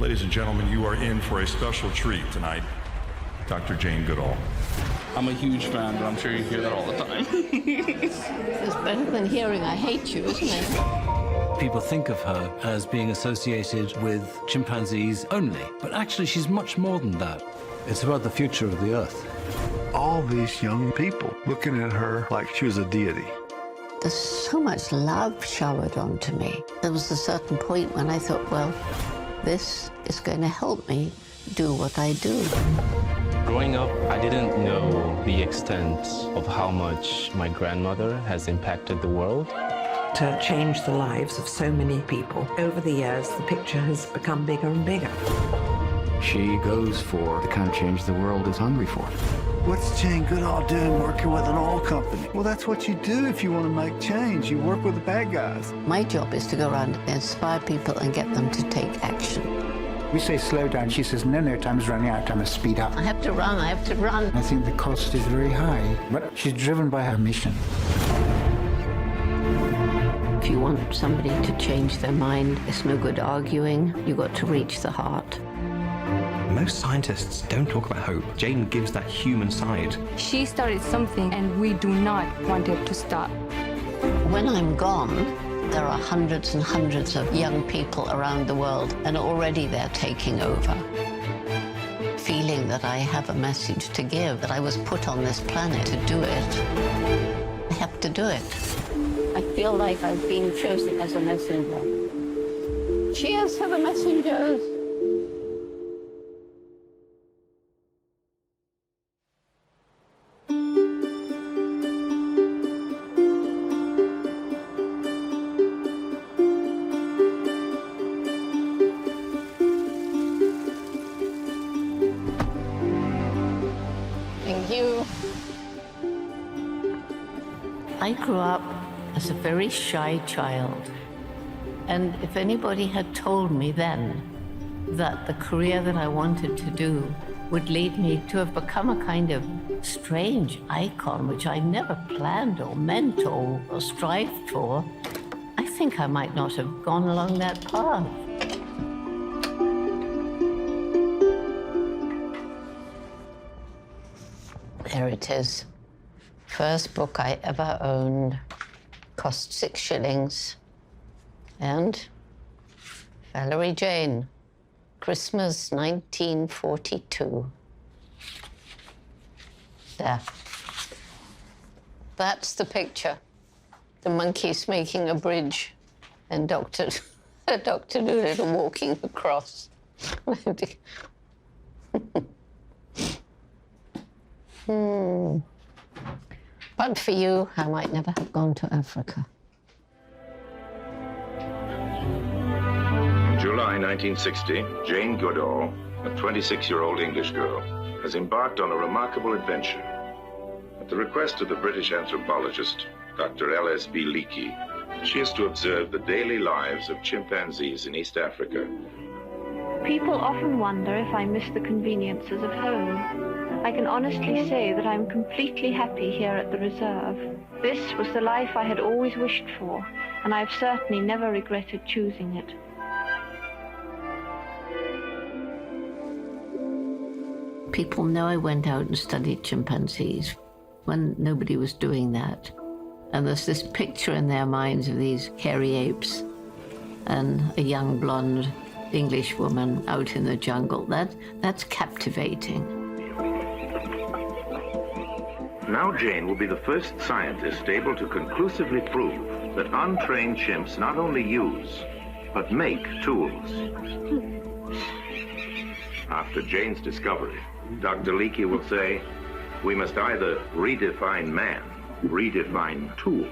Ladies and gentlemen, you are in for a special treat tonight. Dr. Jane Goodall. I'm a huge fan, but I'm sure you hear that all the time. It's better than hearing I hate you, isn't it? People think of her as being associated with chimpanzees only, but actually she's much more than that. It's about the future of the Earth. All these young people looking at her like she was a deity. There's so much love showered onto me. There was a certain point when I thought, well, this is going to help me do what I do. Growing up, I didn't know the extent of how much my grandmother has impacted the world. To change the lives of so many people. Over the years, the picture has become bigger and bigger. She goes for the kind of change the world is hungry for. What's Jane Goodall doing working with an oil company? Well, that's what you do if you want to make change. You work with the bad guys. My job is to go around and inspire people and get them to take action. We say slow down. She says, no, time's running out. I must speed up. I have to run, I have to run. I think the cost is very high, but she's driven by her mission. If you want somebody to change their mind, it's no good arguing. You've got to reach the heart. Most scientists don't talk about hope. Jane gives that human side. She started something, and we do not want it to stop. When I'm gone, there are hundreds and hundreds of young people around the world, and already they're taking over. Feeling that I have a message to give, that I was put on this planet to do it. I have to do it. I feel like I've been chosen as a messenger. Cheers for the messengers. Thank you. I grew up as a very shy child. And if anybody had told me then that the career that I wanted to do would lead me to have become a kind of strange icon, which I never planned or meant or strived for, I think I might not have gone along that path. There it is. First book I ever owned. Cost 6 shillings. And Valerie Jane, Christmas 1942. There. That's the picture. The monkeys making a bridge and Dr. Dolittle walking across. But for you, I might never have gone to Africa. In July 1960, Jane Goodall, a 26-year-old English girl, has embarked on a remarkable adventure. At the request of the British anthropologist, Dr. L.S.B. Leakey, she is to observe the daily lives of chimpanzees in East Africa. People often wonder if I miss the conveniences of home. I can honestly say that I'm completely happy here at the reserve. This was the life I had always wished for, and I've certainly never regretted choosing it. People know I went out and studied chimpanzees when nobody was doing that. And there's this picture in their minds of these hairy apes and a young blonde English woman out in the jungle. That's captivating. Now Jane will be the first scientist able to conclusively prove that untrained chimps not only use, but make tools. After Jane's discovery, Dr. Leakey will say, we must either redefine man, redefine tool,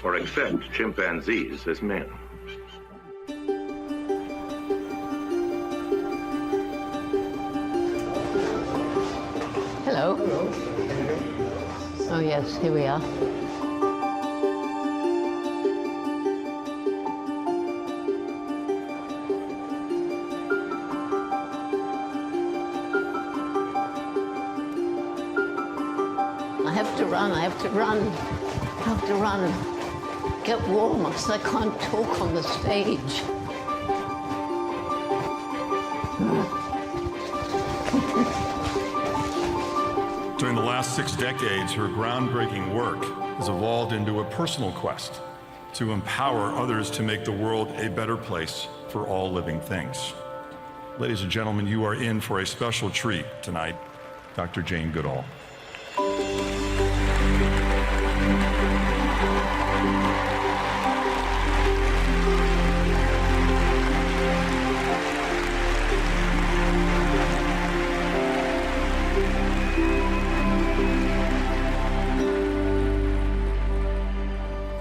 or accept chimpanzees as men. Hello. Oh, yes, here we are. I have to run, I have to run. I have to run. Get warm, because I can't talk on the stage. During the last 6 decades, her groundbreaking work has evolved into a personal quest to empower others to make the world a better place for all living things. Ladies and gentlemen, you are in for a special treat tonight, Dr. Jane Goodall.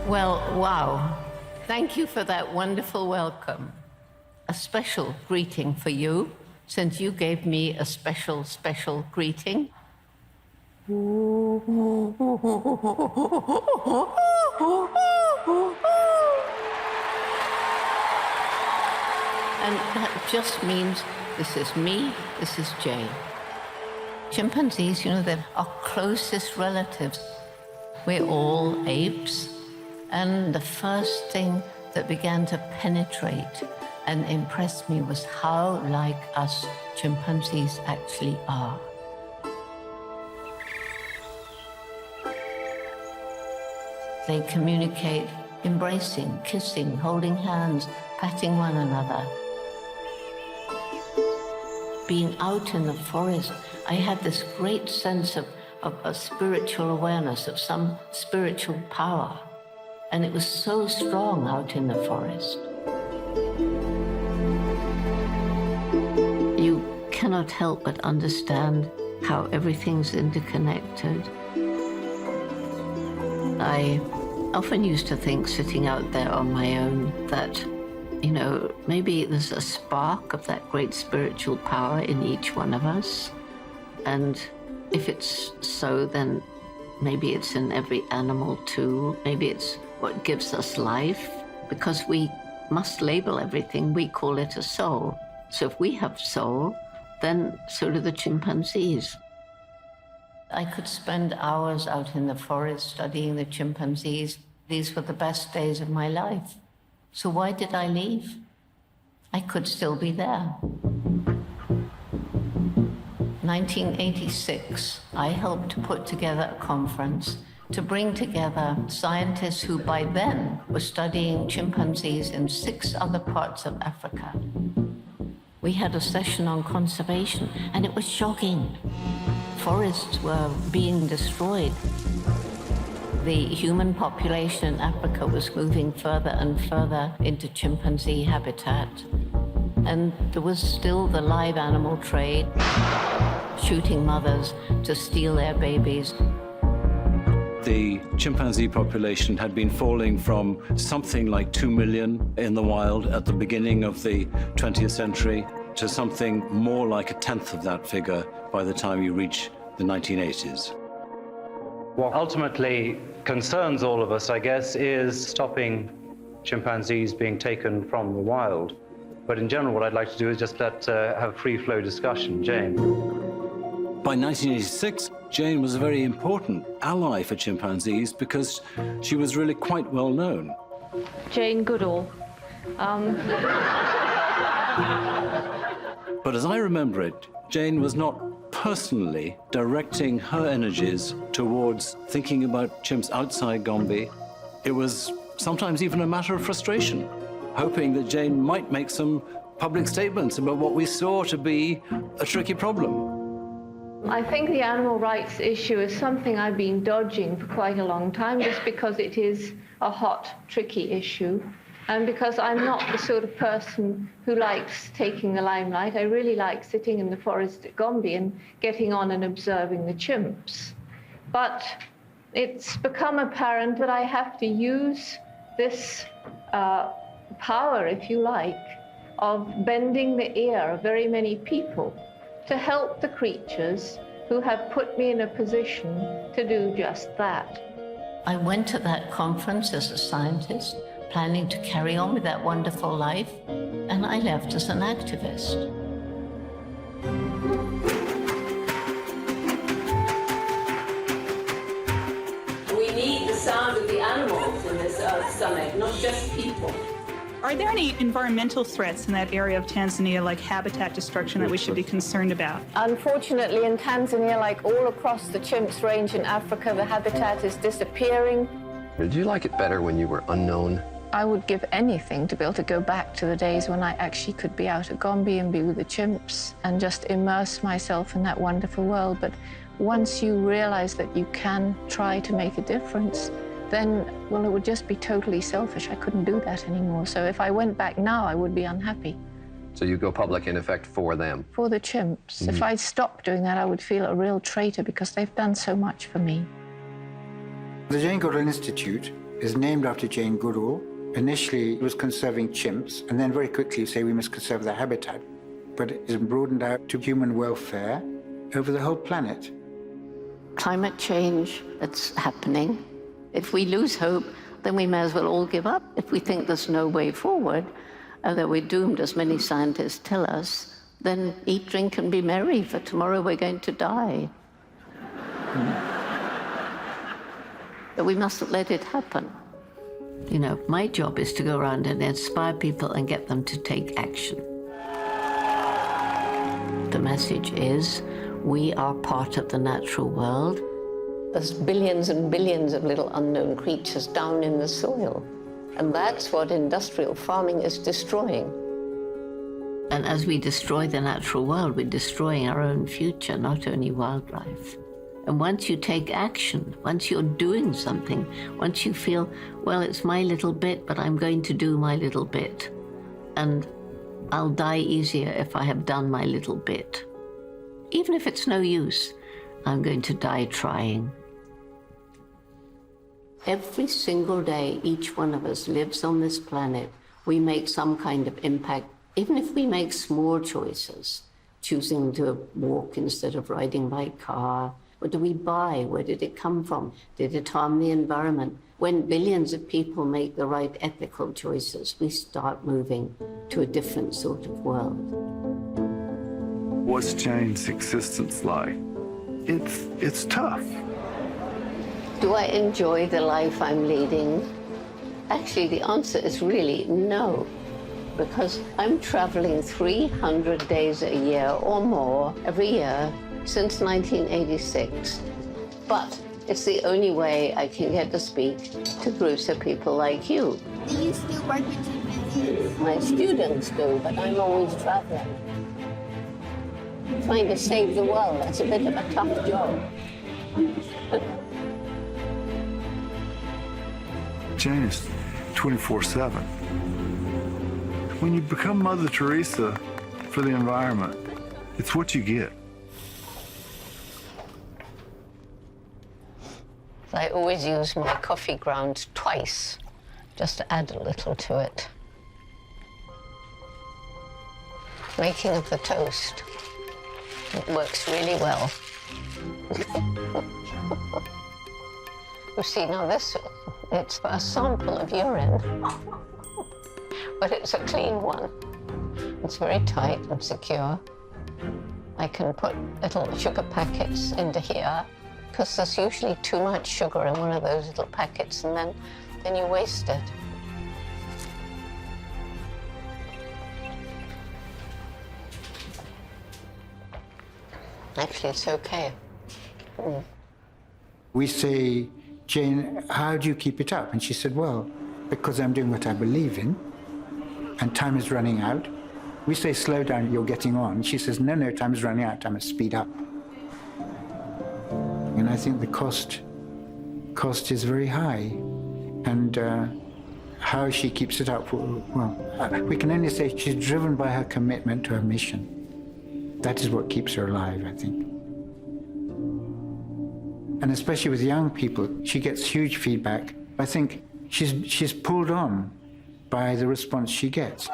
Well, wow. Thank you for that wonderful welcome. A special greeting for you, since you gave me a special, special greeting. And that just means this is me, this is Jane. Chimpanzees, you know, they're our closest relatives. We're all apes. And the first thing that began to penetrate and impress me was how like us chimpanzees actually are. They communicate embracing, kissing, holding hands, patting one another. Being out in the forest, I had this great sense of a spiritual awareness, of some spiritual power. And it was so strong out in the forest. You cannot help but understand how everything's interconnected. I often used to think, sitting out there on my own, that, you know, maybe there's a spark of that great spiritual power in each one of us. And if it's so, then maybe it's in every animal too. Maybe it's what gives us life. Because we must label everything, we call it a soul. So if we have soul, then so do the chimpanzees. I could spend hours out in the forest studying the chimpanzees. These were the best days of my life. So why did I leave? I could still be there. 1986, I helped to put together a conference to bring together scientists who by then were studying chimpanzees in 6 other parts of Africa. We had a session on conservation, and it was shocking. Forests were being destroyed. The human population in Africa was moving further and further into chimpanzee habitat. And there was still the live animal trade, shooting mothers to steal their babies. The chimpanzee population had been falling from something like 2 million in the wild at the beginning of the 20th century to something more like 1/10 of that figure by the time you reach the 1980s. What ultimately concerns all of us, I guess, is stopping chimpanzees being taken from the wild. But in general, what I'd like to do is just have a free-flow discussion. Jane. By 1986, Jane was a very important ally for chimpanzees because she was really quite well known. Jane Goodall. But as I remember it, Jane was not personally directing her energies towards thinking about chimps outside Gombe. It was sometimes even a matter of frustration, hoping that Jane might make some public statements about what we saw to be a tricky problem. I think the animal rights issue is something I've been dodging for quite a long time, just because it is a hot, tricky issue, and because I'm not the sort of person who likes taking the limelight. I really like sitting in the forest at Gombe and getting on and observing the chimps. But it's become apparent that I have to use this power, if you like, of bending the ear of very many people to help the creatures who have put me in a position to do just that. I went to that conference as a scientist, planning to carry on with that wonderful life, and I left as an activist. We need the sound of the animals in this Earth Summit, not just people. Are there any environmental threats in that area of Tanzania, like habitat destruction, that we should be concerned about? Unfortunately, in Tanzania, like all across the chimps range in Africa, the habitat is disappearing. Did you like it better when you were unknown? I would give anything to be able to go back to the days when I actually could be out at Gombe and be with the chimps and just immerse myself in that wonderful world. But once you realize that you can try to make a difference, then, well, it would just be totally selfish. I couldn't do that anymore. So if I went back now, I would be unhappy. So you go public, in effect, for them? For the chimps. If I stopped doing that, I would feel a real traitor because they've done so much for me. The Jane Goodall Institute is named after Jane Goodall. Initially, it was conserving chimps, and then very quickly say we must conserve their habitat. But it is broadened out to human welfare over the whole planet. Climate change, it's happening. If we lose hope, then we may as well all give up. If we think there's no way forward, that we're doomed, as many scientists tell us, then eat, drink, and be merry, for tomorrow we're going to die. But we mustn't let it happen. You know, my job is to go around and inspire people and get them to take action. The message is, we are part of the natural world. There's billions and billions of little unknown creatures down in the soil. And that's what industrial farming is destroying. And as we destroy the natural world, we're destroying our own future, not only wildlife. And once you take action, once you're doing something, once you feel, well, it's my little bit, but I'm going to do my little bit. And I'll die easier if I have done my little bit. Even if it's no use, I'm going to die trying. Every single day, each one of us lives on this planet, we make some kind of impact, even if we make small choices, choosing to walk instead of riding by car. What do we buy? Where did it come from? Did it harm the environment? When billions of people make the right ethical choices, we start moving to a different sort of world. What's Jane's existence like? It's tough. Do I enjoy the life I'm leading? Actually, the answer is really no, because I'm traveling 300 days a year or more every year since 1986. But it's the only way I can get to speak to groups of people like you. Do you still work with chimpanzees? My students do, but I'm always traveling. Trying to save the world, that's a bit of a tough job. Jane is 24/7. When you become Mother Teresa for the environment, it's what you get. I always use my coffee grounds twice, just to add a little to it. Making of the toast. It works really well. You see, now this, it's a sample of urine, but it's a clean one. It's very tight and secure. I can put little sugar packets into here, because there's usually too much sugar in one of those little packets, and then you waste it. Actually, it's okay. We say, Jane, how do you keep it up? And she said, well, because I'm doing what I believe in, and time is running out. We say, slow down, you're getting on. She says, no, time is running out, I must speed up. And I think the cost is very high. And how she keeps it up, well, we can only say she's driven by her commitment to her mission. That is what keeps her alive, I think. And especially with young people, she gets huge feedback. I think she's pulled on by the response she gets.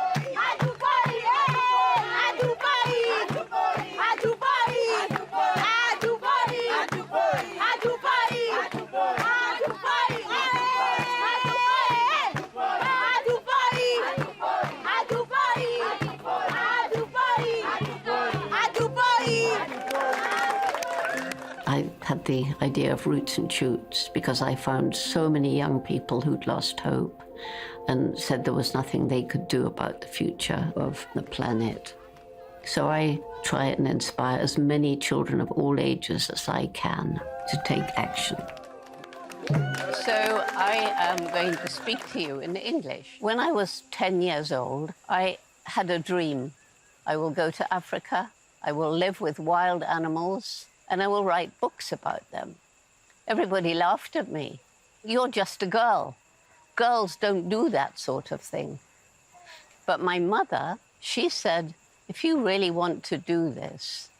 I had the idea of Roots and Shoots because I found so many young people who'd lost hope. and said there was nothing they could do about the future of the planet. So I try and inspire as many children of all ages as I can to take action. So I am going to speak to you in English. When I was 10 years old, I had a dream. I will go to Africa, I will live with wild animals, and I will write books about them. Everybody laughed at me. You're just a girl. Girls don't do that sort of thing. But my mother, she said, if you really want to do this,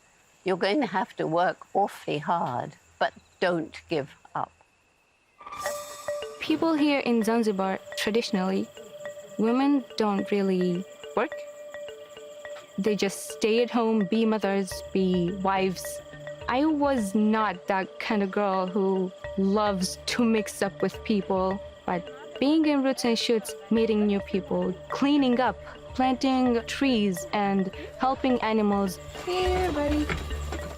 you're going to have to work awfully hard, but don't give up. People here in Zanzibar, traditionally, women don't really work. They just stay at home, be mothers, be wives. I was not that kind of girl who loves to mix up with people, but being in Roots and Shoots, meeting new people, cleaning up, planting trees, and helping animals. Here, buddy.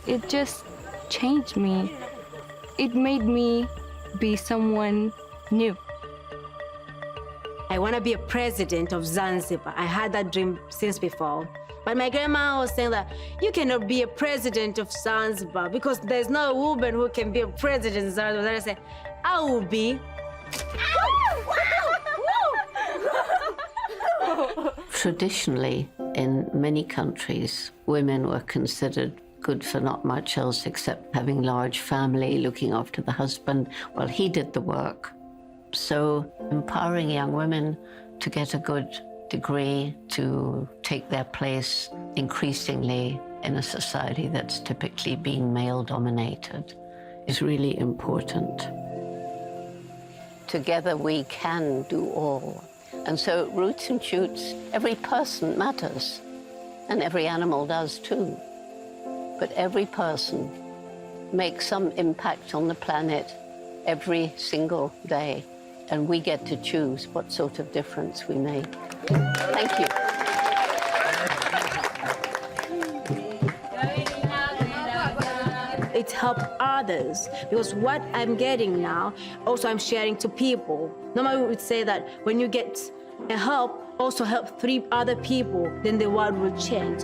It just changed me. It made me be someone new. I want to be a president of Zanzibar. I had that dream since before. But my grandma was saying that you cannot be a president of Zanzibar because there's no woman who can be a president of Zanzibar. Then I said, I will be. Traditionally, in many countries, women were considered good for not much else except having large family, looking after the husband while he did the work. So empowering young women to get a good degree, to take their place increasingly in a society that's typically been male-dominated is really important. Together we can do all. And so Roots and Shoots, every person matters, and every animal does too. But every person makes some impact on the planet every single day, and we get to choose what sort of difference we make. Thank you. It helped others because what I'm getting now, also I'm sharing to people. Normally we would say that when you get a help, also help 3 other people, then the world will change.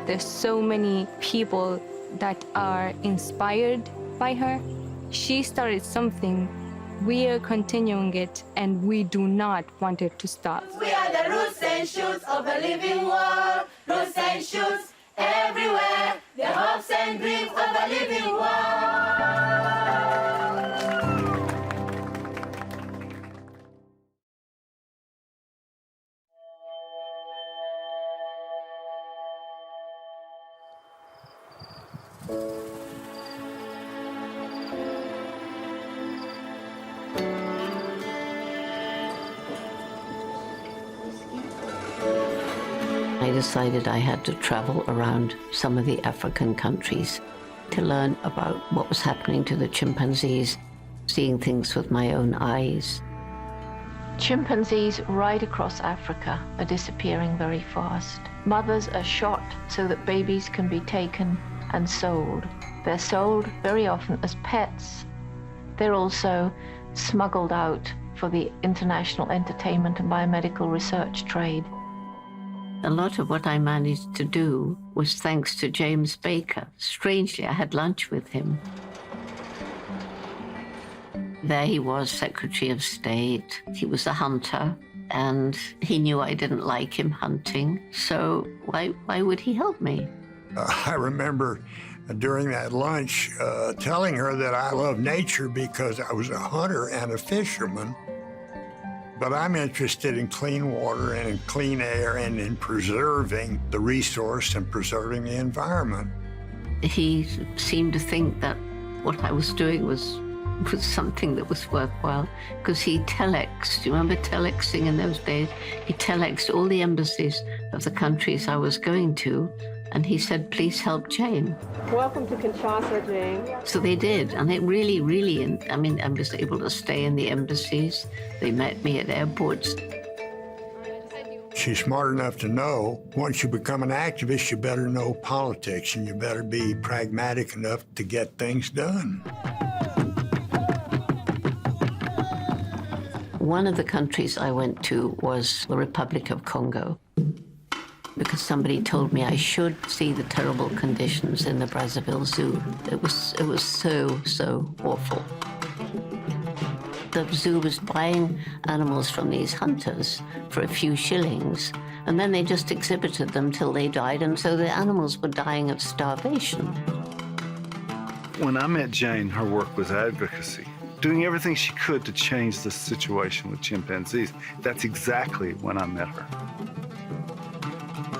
There's so many people that are inspired by her. She started something. We are continuing it, and we do not want it to stop. We are the Roots and Shoots of a living world. Roots and Shoots everywhere. The hopes and dreams of a living world. I decided I had to travel around some of the African countries to learn about what was happening to the chimpanzees, seeing things with my own eyes. Chimpanzees right across Africa are disappearing very fast. Mothers are shot so that babies can be taken and sold. They're sold very often as pets. They're also smuggled out for the international entertainment and biomedical research trade. A lot of what I managed to do was thanks to James Baker. Strangely, I had lunch with him. There he was, Secretary of State. He was a hunter, and he knew I didn't like him hunting, so why would he help me? I remember during that lunch telling her that I love nature because I was a hunter and a fisherman. But I'm interested in clean water and in clean air and in preserving the resource and preserving the environment. He seemed to think that what I was doing was something that was worthwhile, because he telexed. Do you remember telexing in those days? He telexed all the embassies of the countries I was going to, and he said, please help Jane. Welcome to Kinshasa, Jane. So they did, and it really, I mean, I was able to stay in the embassies. They met me at airports. She's smart enough to know once you become an activist, you better know politics and you better be pragmatic enough to get things done. One of the countries I went to was the Republic of Congo, because somebody told me I should see the terrible conditions in the Brazzaville Zoo. It was so awful. The zoo was buying animals from these hunters for a few shillings, and then they just exhibited them till they died, and so the animals were dying of starvation. When I met Jane, her work was advocacy, doing everything she could to change the situation with chimpanzees. That's exactly when I met her.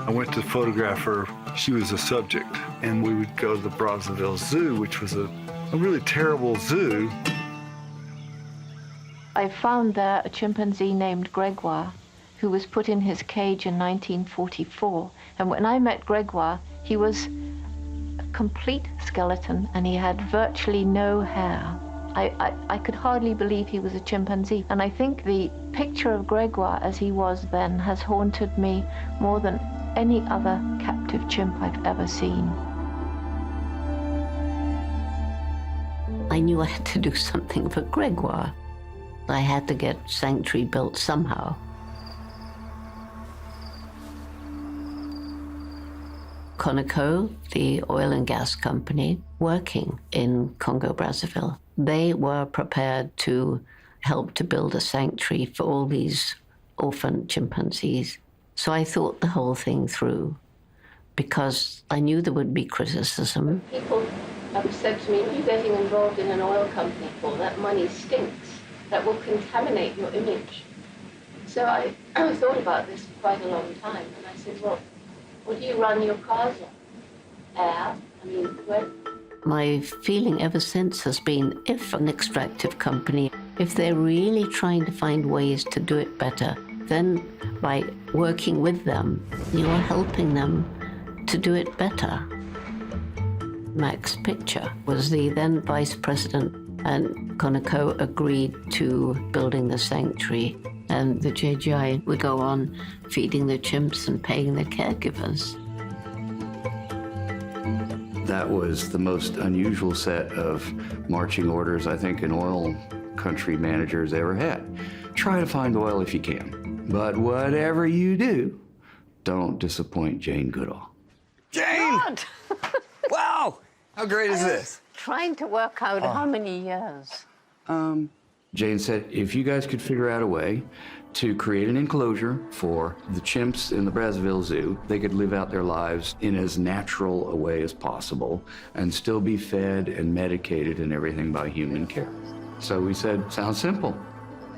I went to photograph her. She was a subject, and we would go to the Brazzaville Zoo, which was a really terrible zoo. I found there a chimpanzee named Gregoire, who was put in his cage in 1944. And when I met Gregoire, he was a complete skeleton and he had virtually no hair. I could hardly believe he was a chimpanzee. And I think the picture of Gregoire as he was then has haunted me more than any other captive chimp I've ever seen. I knew I had to do something for Gregoire. I had to get sanctuary built somehow. Conoco, the oil and gas company working in Congo-Brazzaville, they were prepared to help to build a sanctuary for all these orphan chimpanzees. So I thought the whole thing through, because I knew there would be criticism. People have said to me, what are you getting involved in an oil company for? That money stinks. That will contaminate your image. So I thought about this for quite a long time, and I said, well, what do you run your cars on? Air? I mean, where? My feeling ever since has been, if an extractive company, if they're really trying to find ways to do it better, then by working with them, you are helping them to do it better. Max Pitcher was the then vice president, and Conoco agreed to building the sanctuary, and the JGI would go on feeding the chimps and paying the caregivers. That was the most unusual set of marching orders I think an oil country manager's ever had. Try to find oil if you can, but whatever you do, don't disappoint Jane Goodall. Jane! Wow! How great is this? Trying to work out how many years. Jane said, if you guys could figure out a way to create an enclosure for the chimps in the Brazzaville Zoo, they could live out their lives in as natural a way as possible and still be fed and medicated and everything by human care. So we said, sounds simple.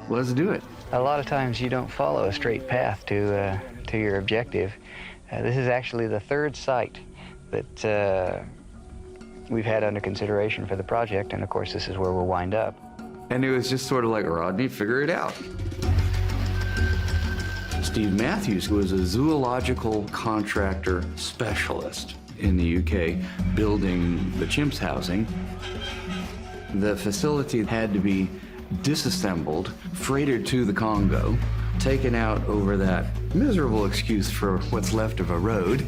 Let's do it. A lot of times you don't follow a straight path to your objective. This is actually the third site that we've had under consideration for the project, and of course this is where we'll wind up. And it was just sort of like, Rodney, figure it out. Steve Matthews was a zoological contractor specialist in the UK building the chimps housing. The facility had to be disassembled, freighted to the Congo, taken out over that miserable excuse for what's left of a road,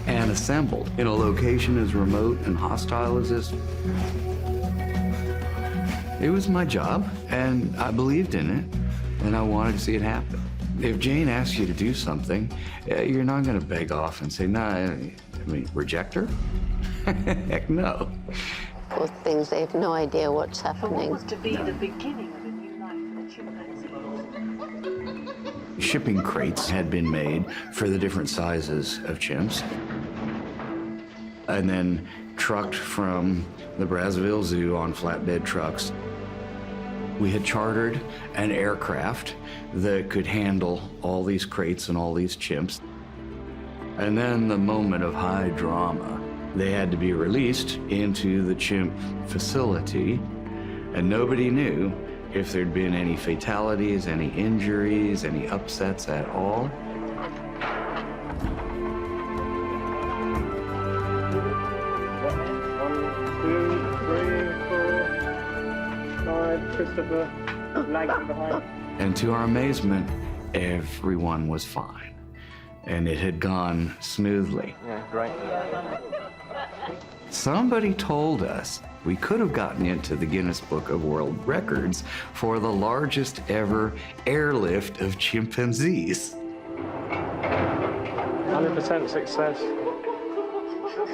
and assembled in a location as remote and hostile as this. It was my job, and I believed in it, and I wanted to see it happen. If Jane asks you to do something, you're not going to beg off and say, nah, I mean, reject her? Heck no. Poor things, they have no idea what's happening. What was to be the beginning of a new life for chimpanzees? Shipping crates had been made for the different sizes of chimps, and then trucked from the Brazzaville Zoo on flatbed trucks. We had chartered an aircraft that could handle all these crates and all these chimps. And then the moment of high drama, they had to be released into the chimp facility, and nobody knew if there'd been any fatalities, any injuries, any upsets at all. 1, 2, 3, 4, 5, Christopher, lagging behind. And to our amazement, everyone was fine and it had gone smoothly. Yeah, right. Somebody told us we could have gotten into the Guinness Book of World Records for the largest ever airlift of chimpanzees. 100% success.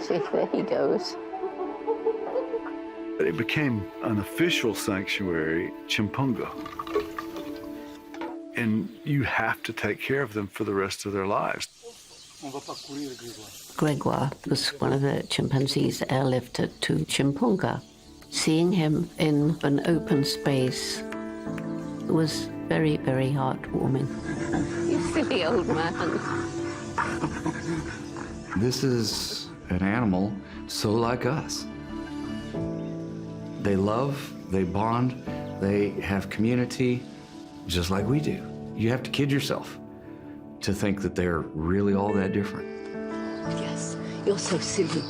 See, there he goes. It became an official sanctuary, Chimpunga. And you have to take care of them for the rest of their lives. Gregoire was one of the chimpanzees airlifted to Chimpunga. Seeing him in an open space was very, very heartwarming. You silly old man. This is an animal so like us. They love, they bond, they have community, just like we do. You have to kid yourself to think that they're really all that different. Yes, you're so silly.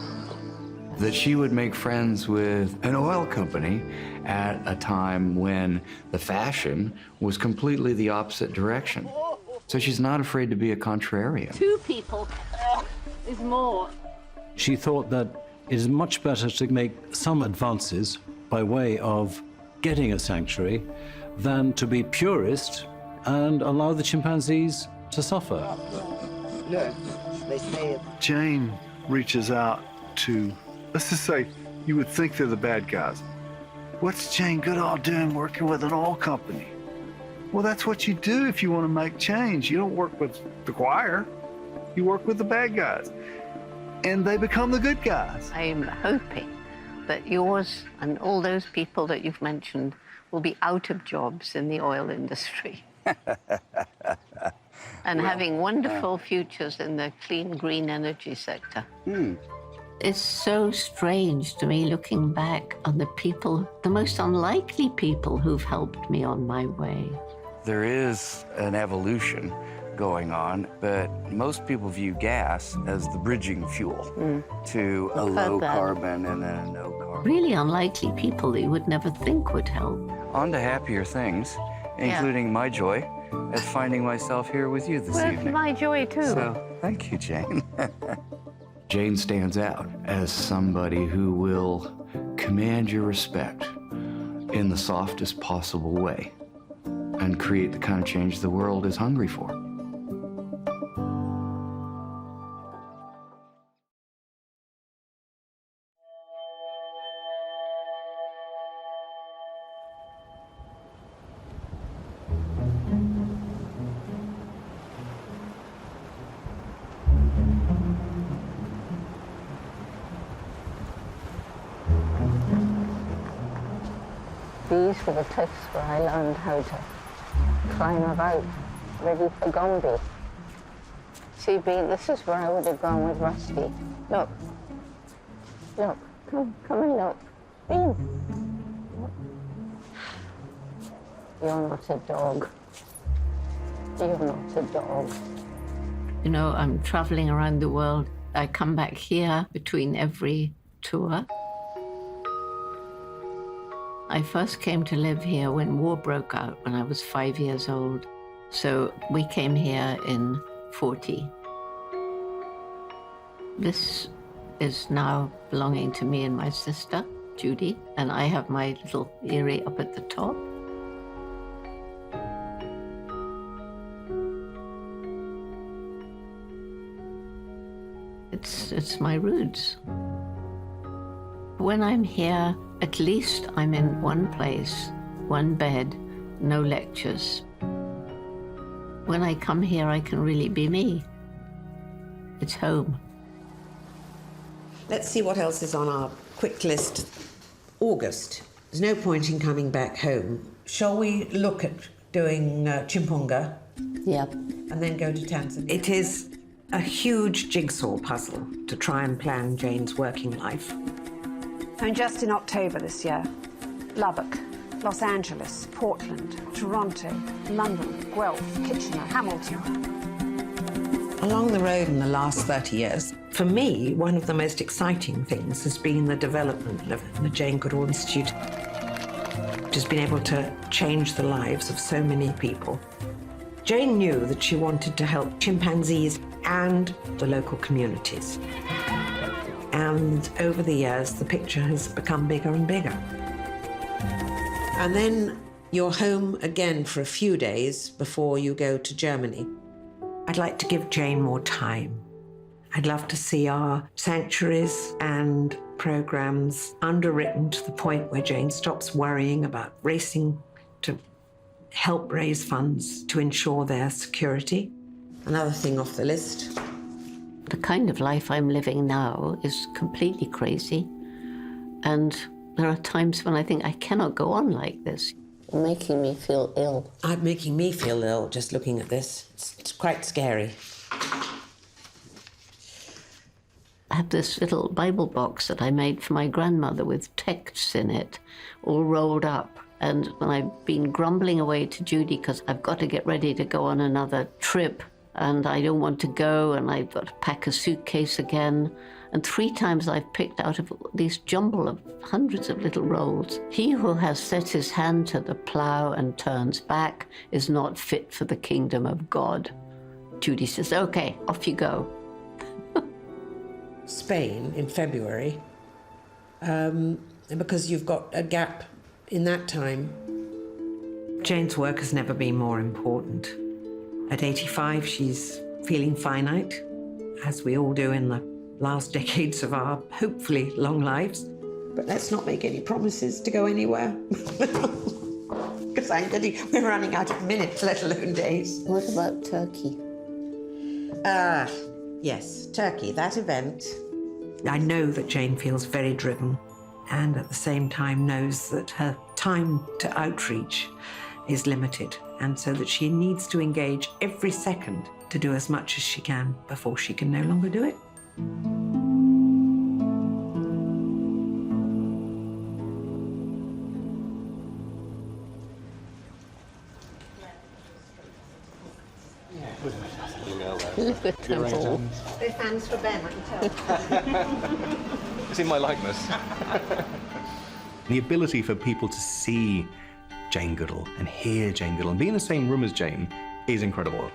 That she would make friends with an oil company at a time when the fashion was completely the opposite direction. So she's not afraid to be a contrarian. 2 people is more. She thought that it is much better to make some advances by way of getting a sanctuary than to be purist and allow the chimpanzees to suffer. Jane reaches out to, let's just say, you would think they're the bad guys. What's Jane Goodall doing working with an oil company? Well, that's what you do if you want to make change. You don't work with the choir. You work with the bad guys. And they become the good guys. I'm hoping that yours and all those people that you've mentioned will be out of jobs in the oil industry. And having wonderful futures in the clean, green energy sector. It's so strange to me looking back on the people, the most unlikely people who've helped me on my way. There is an evolution going on, but most people view gas as the bridging fuel to a low carbon and then a no carbon. Really unlikely people that you would never think would help. On to happier things, including my joy at finding myself here with you this evening. My joy too. So, thank you, Jane. Jane stands out as somebody who will command your respect in the softest possible way and create the kind of change the world is hungry for. These were the cliffs where I learned how to climb about, ready for Gombe. See, Bean, this is where I would have gone with Rusty. Look. Look. Come and look. Bean. You're not a dog. You're not a dog. You know, I'm traveling around the world. I come back here between every tour. I first came to live here when war broke out, when I was 5 years old. So we came here in 40. This is now belonging to me and my sister, Judy, and I have my little eyrie up at the top. It's my roots. When I'm here, at least I'm in one place, one bed, no lectures. When I come here, I can really be me. It's home. Let's see what else is on our quick list. August. There's no point in coming back home. Shall we look at doing Chimpunga? Yeah. And then go to Tanzania? It is a huge jigsaw puzzle to try and plan Jane's working life. And just in October this year, Lubbock, Los Angeles, Portland, Toronto, London, Guelph, Kitchener, Hamilton. Along the road in the last 30 years, for me, one of the most exciting things has been the development of the Jane Goodall Institute, which has been able to change the lives of so many people. Jane knew that she wanted to help chimpanzees and the local communities. And over the years, the picture has become bigger and bigger. And then you're home again for a few days before you go to Germany. I'd like to give Jane more time. I'd love to see our sanctuaries and programs underwritten to the point where Jane stops worrying about racing to help raise funds to ensure their security. Another thing off the list. The kind of life I'm living now is completely crazy. And there are times when I think I cannot go on like this. You're making me feel ill. I'm making me feel ill just looking at this. It's quite scary. I have this little Bible box that I made for my grandmother with texts in it, all rolled up. And when I've been grumbling away to Judy because I've got to get ready to go on another trip, and I don't want to go, and I've got to pack a suitcase again. And 3 times I've picked out of these jumble of hundreds of little rolls. He who has set his hand to the plough and turns back is not fit for the kingdom of God. Judy says, okay, off you go. Spain in February, because you've got a gap in that time. Jane's work has never been more important. At 85, she's feeling finite, as we all do in the last decades of our hopefully long lives. But let's not make any promises to go anywhere. Because we're running out of minutes, let alone days. What about Turkey? Yes, Turkey, that event. I know that Jane feels very driven and at the same time knows that her time to outreach is limited, and so that she needs to engage every second to do as much as she can before she can no longer do it. Look at them all. They're fans for Ben, I can tell. It's in my likeness. The ability for people to see Jane Goodall and hear Jane Goodall and be in the same room as Jane is incredible.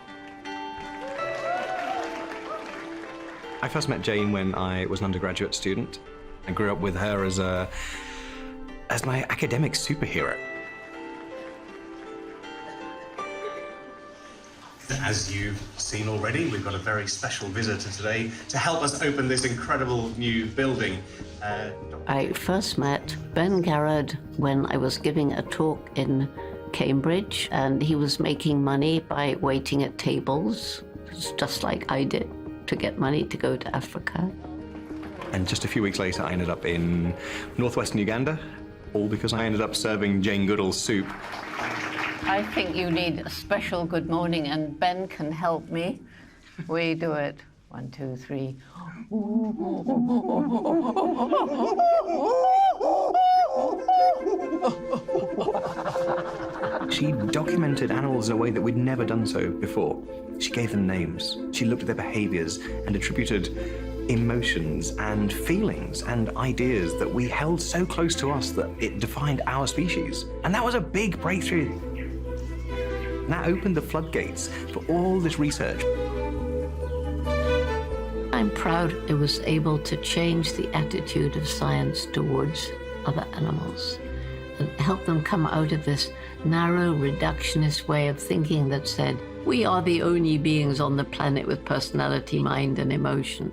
I first met Jane when I was an undergraduate student. I grew up with her as my academic superhero. As you've seen already, we've got a very special visitor today to help us open this incredible new building. I first met Ben Garrard when I was giving a talk in Cambridge, and he was making money by waiting at tables, just like I did, to get money to go to Africa. And just a few weeks later, I ended up in northwestern Uganda, all because I ended up serving Jane Goodall's soup. I think you need a special good morning, and Ben can help me. We do it. 1, 2, 3. She documented animals in a way that we'd never done so before. She gave them names. She looked at their behaviors and attributed emotions and feelings and ideas that we held so close to us that it defined our species. And that was a big breakthrough. And that opened the floodgates for all this research. I'm proud it was able to change the attitude of science towards other animals and help them come out of this narrow, reductionist way of thinking that said, we are the only beings on the planet with personality, mind, and emotion.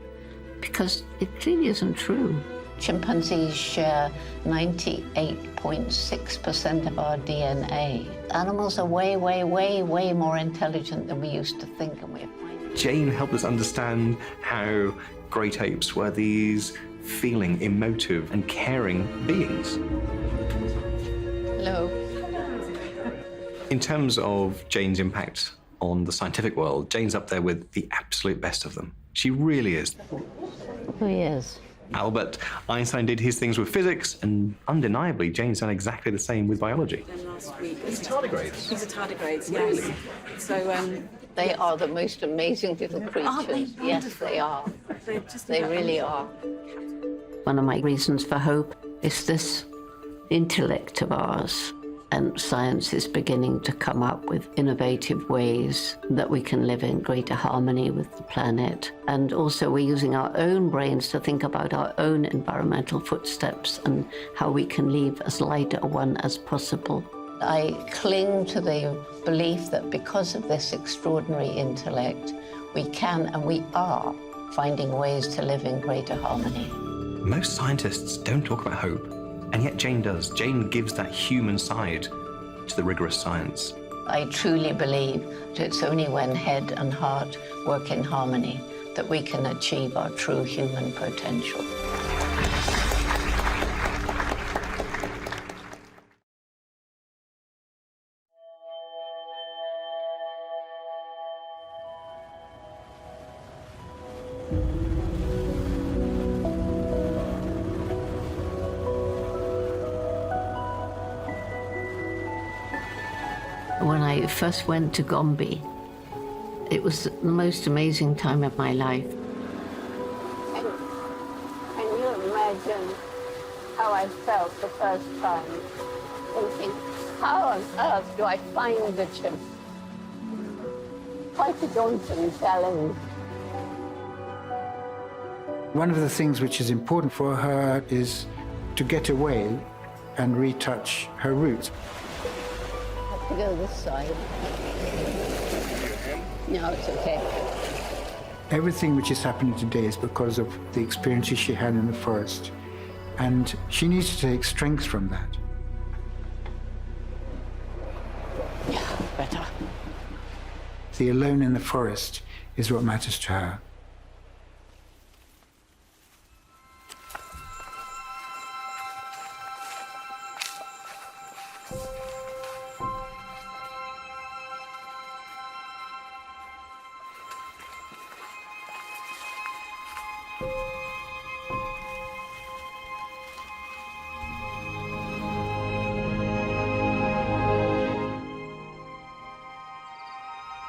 Because it clearly isn't true. Chimpanzees share 98.6% of our DNA. Animals are way, way, way, way more intelligent than we used to think, and we're finding. Jane helped us understand how great apes were these feeling, emotive, and caring beings. Hello. In terms of Jane's impact on the scientific world, Jane's up there with the absolute best of them. She really is. Who he is? Albert Einstein did his things with physics, and undeniably, Jane's done exactly the same with biology. Last week. These tardigrades. These are tardigrades, yes. So, they are the most amazing little creatures. Aren't they Yes, they are. They really are. One of my reasons for hope is this intellect of ours. And science is beginning to come up with innovative ways that we can live in greater harmony with the planet. And also we're using our own brains to think about our own environmental footsteps and how we can leave as light a one as possible. I cling to the belief that because of this extraordinary intellect, we can and we are finding ways to live in greater harmony. Most scientists don't talk about hope, and yet Jane does. Jane gives that human side to the rigorous science. I truly believe that it's only when head and heart work in harmony that we can achieve our true human potential. When I first went to Gombe, it was the most amazing time of my life. Can you imagine how I felt the first time? Thinking, how on earth do I find the chimp? Quite a daunting challenge. One of the things which is important for her is to get away and retouch her roots. To go this side. No, it's okay. Everything which is happening today is because of the experiences she had in the forest. And she needs to take strength from that. Yeah, better. The alone in the forest is what matters to her.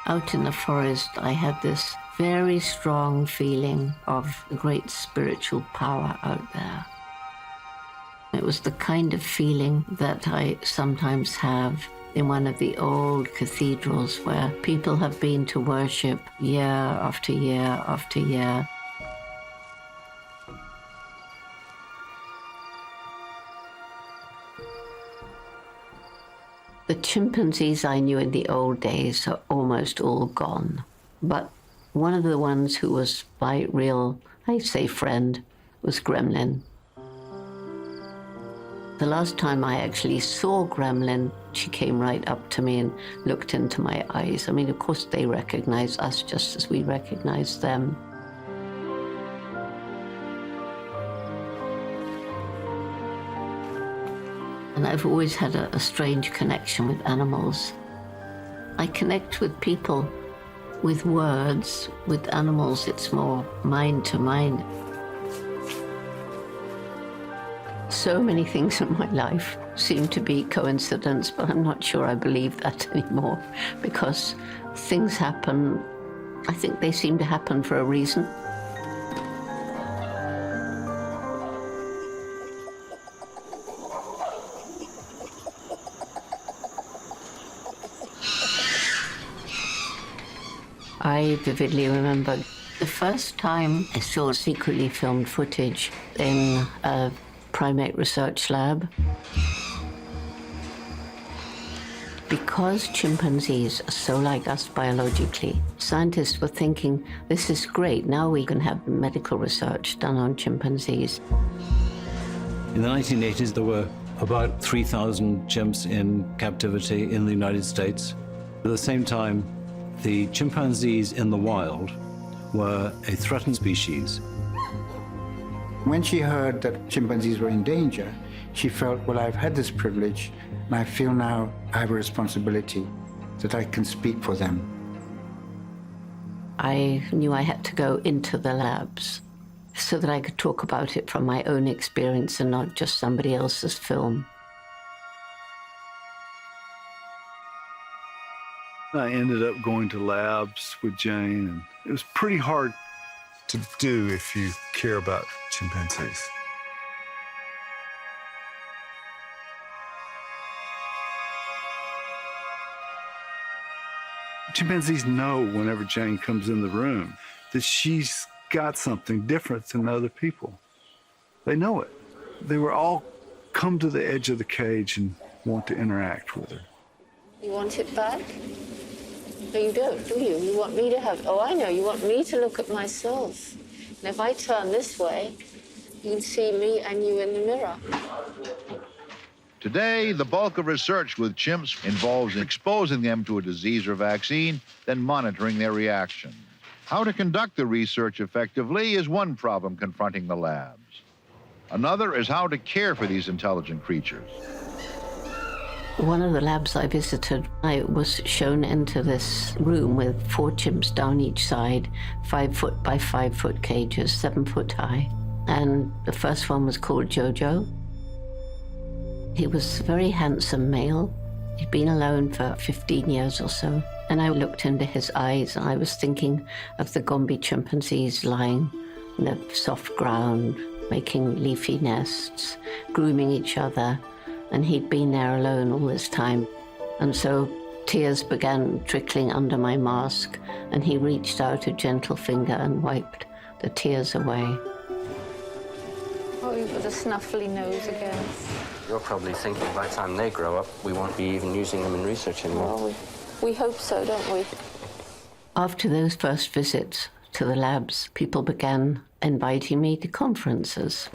Out in the forest, I had this very strong feeling of a great spiritual power out there. It was the kind of feeling that I sometimes have in one of the old cathedrals where people have been to worship year after year after year. The chimpanzees I knew in the old days are almost all gone. But one of the ones who was my real, I say friend, was Gremlin. The last time I actually saw Gremlin, she came right up to me and looked into my eyes. I mean, of course, they recognize us just as we recognize them. And I've always had a strange connection with animals. I connect with people with words. With animals, it's more mind to mind. So many things in my life seem to be coincidence, but I'm not sure I believe that anymore, because things happen. I think they seem to happen for a reason. I vividly remember the first time I saw secretly filmed footage in a primate research lab. Because chimpanzees are so like us biologically, scientists were thinking, this is great, now we can have medical research done on chimpanzees. In the 1980s, there were about 3,000 chimps in captivity in the United States. At the same time, the chimpanzees in the wild were a threatened species. When she heard that chimpanzees were in danger, she felt, well, I've had this privilege, and I feel now I have a responsibility that I can speak for them. I knew I had to go into the labs so that I could talk about it from my own experience and not just somebody else's film. I ended up going to labs with Jane, and it was pretty hard to do if you care about chimpanzees. Chimpanzees know whenever Jane comes in the room that she's got something different than other people. They know it. They were all come to the edge of the cage and want to interact with her. You want it back? No, you don't, do you? You want me to have... Oh, I know. You want me to look at myself. And if I turn this way, you can see me and you in the mirror. Today, the bulk of research with chimps involves exposing them to a disease or vaccine, then monitoring their reaction. How to conduct the research effectively is one problem confronting the labs. Another is how to care for these intelligent creatures. One of the labs I visited, I was shown into this room with 4 chimps down each side, 5 foot by 5 foot cages, 7 foot high. And the first one was called Jojo. He was a very handsome male. He'd been alone for 15 years or so. And I looked into his eyes and I was thinking of the Gombe chimpanzees lying in the soft ground, making leafy nests, grooming each other. And he'd been there alone all this time. And so tears began trickling under my mask, and he reached out a gentle finger and wiped the tears away. Oh, you've got a snuffly nose again. You're probably thinking by the time they grow up, we won't be even using them in research anymore. Well, we hope so, don't we? After those first visits to the labs, people began inviting me to conferences.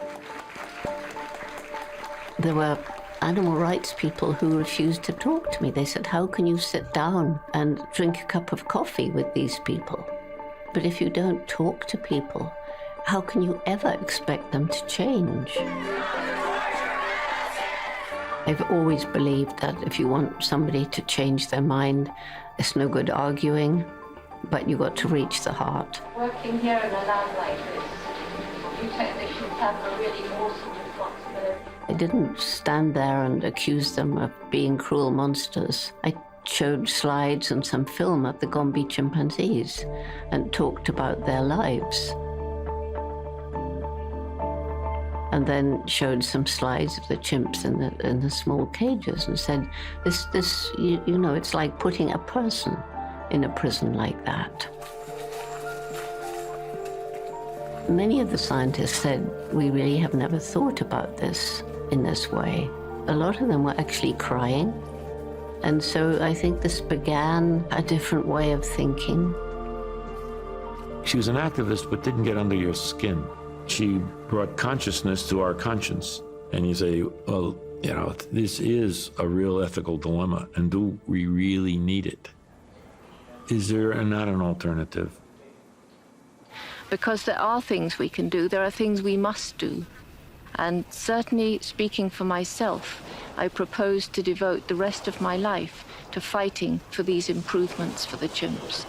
There were animal rights people who refused to talk to me. They said, how can you sit down and drink a cup of coffee with these people? But if you don't talk to people, how can you ever expect them to change? I've always believed that if you want somebody to change their mind, it's no good arguing, but you got to reach the heart. Working here in a lab like this, you technicians have a really awesome responsibility. I didn't stand there and accuse them of being cruel monsters. I showed slides and some film of the Gombe chimpanzees and talked about their lives. And then showed some slides of the chimps in the small cages and said, you know, it's like putting a person in a prison like that. Many of the scientists said, we really have never thought about this in this way. A lot of them were actually crying. And so I think this began a different way of thinking. She was an activist, but didn't get under your skin. She brought consciousness to our conscience. And you say, well, you know, this is a real ethical dilemma, and do we really need it? Is there not an alternative? Because there are things we can do, there are things we must do. And certainly, speaking for myself, I propose to devote the rest of my life to fighting for these improvements for the chimps.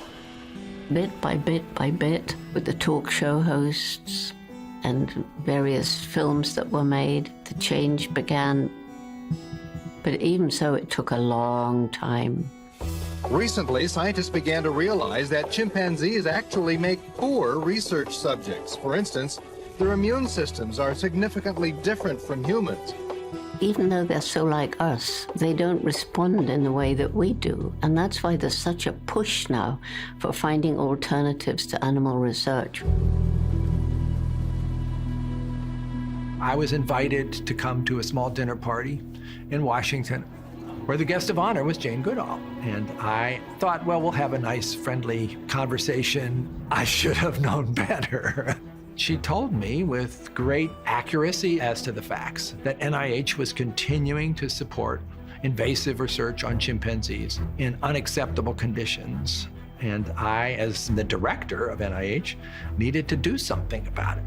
Bit by bit by bit, with the talk show hosts and various films that were made, the change began. But even so, it took a long time. Recently, scientists began to realize that chimpanzees actually make poor research subjects. For instance, their immune systems are significantly different from humans. Even though they're so like us, they don't respond in the way that we do. And that's why there's such a push now for finding alternatives to animal research. I was invited to come to a small dinner party in Washington where the guest of honor was Jane Goodall. And I thought, well, we'll have a nice, friendly conversation. I should have known better. She told me with great accuracy as to the facts that NIH was continuing to support invasive research on chimpanzees in unacceptable conditions. And I, as the director of NIH, needed to do something about it.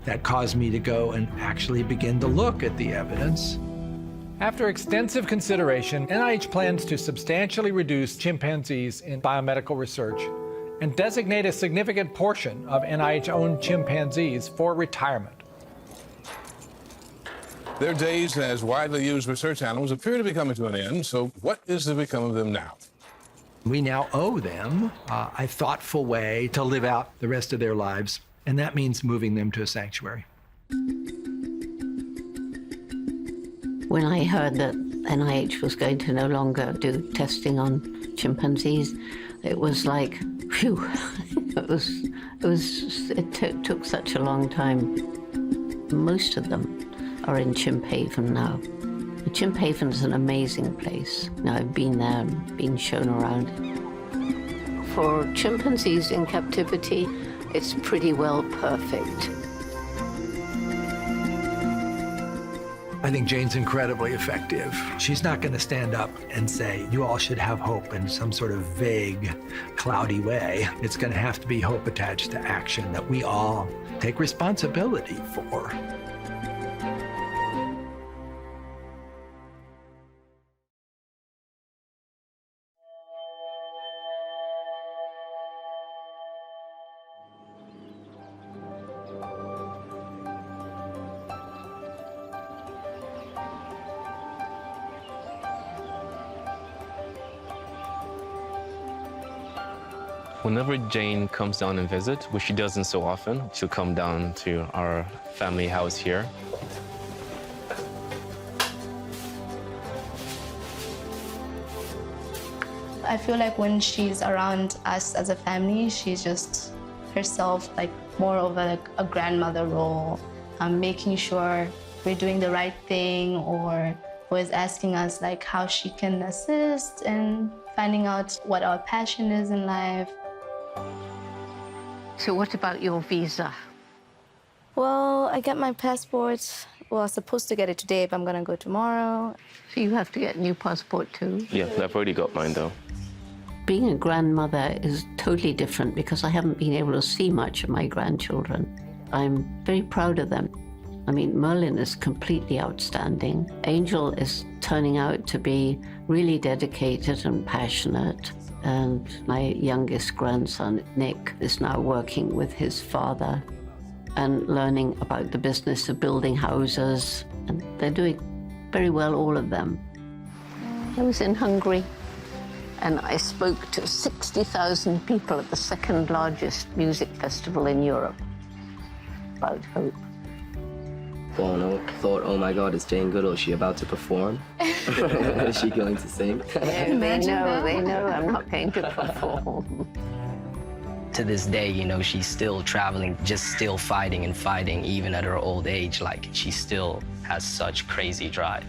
That caused me to go and actually begin to look at the evidence. After extensive consideration, NIH plans to substantially reduce chimpanzees in biomedical research and designate a significant portion of NIH-owned chimpanzees for retirement. Their days as widely used research animals appear to be coming to an end, so what is to become of them now? We now owe them a thoughtful way to live out the rest of their lives, and that means moving them to a sanctuary. When I heard that NIH was going to no longer do testing on chimpanzees, it was like, phew, it took such a long time. Most of them are in Chimp Haven now. Chimp Haven is an amazing place. Now, I've been there and been shown around. For chimpanzees in captivity, it's pretty well perfect. I think Jane's incredibly effective. She's not going to stand up and say, you all should have hope in some sort of vague, cloudy way. It's going to have to be hope attached to action that we all take responsibility for. Whenever Jane comes down and visit, which she doesn't so often, she'll come down to our family house here. I feel like when she's around us as a family, she's just herself, like more of a grandmother role, making sure we're doing the right thing, or always asking us like how she can assist and finding out what our passion is in life. So what about your visa? Well, I got my passport. Well, I was supposed to get it today, but I'm gonna go tomorrow. So you have to get a new passport too? Yeah, I've already got mine though. Being a grandmother is totally different because I haven't been able to see much of my grandchildren. I'm very proud of them. I mean, Merlin is completely outstanding. Angel is turning out to be really dedicated and passionate. And my youngest grandson, Nick, is now working with his father and learning about the business of building houses. And they're doing very well, all of them. I was in Hungary, and I spoke to 60,000 people at the second largest music festival in Europe about hope. Bono thought, oh my God, it's Jane Goodall. Is she about to perform? Is she going to sing? They know I'm not going to perform. To this day, you know, she's still traveling, just still fighting and fighting, even at her old age. Like, she still has such crazy drive.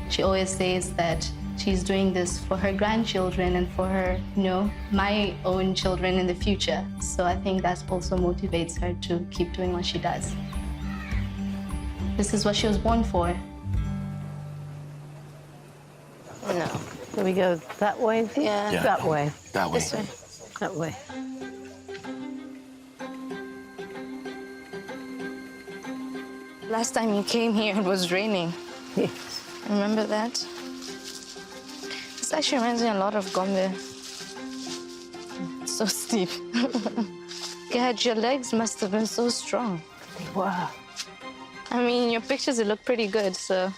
She always says that she's doing this for her grandchildren and for her, you know, my own children in the future. So I think that also motivates her to keep doing what she does. This is what she was born for. No. Do we go that way? Yeah. That way. That way. This way. That way. Last time you came here, it was raining. Yes. Remember that? This actually reminds me a lot of Gombe. It's so steep. God, your legs must have been so strong. They were. I mean, in your pictures, it looked pretty good, so.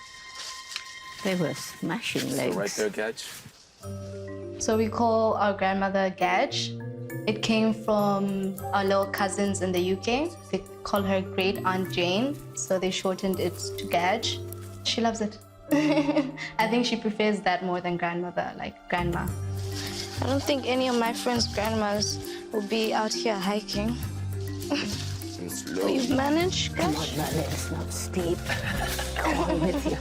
They were smashing legs. Right there, Gaj. So we call our grandmother Gaj. It came from our little cousins in the UK. They call her Great Aunt Jane, so they shortened it to Gaj. She loves it. I think she prefers that more than grandmother, like grandma. I don't think any of my friends' grandmas will be out here hiking. Will you manage, Come on, Merlin, it's not steep. Come on with you.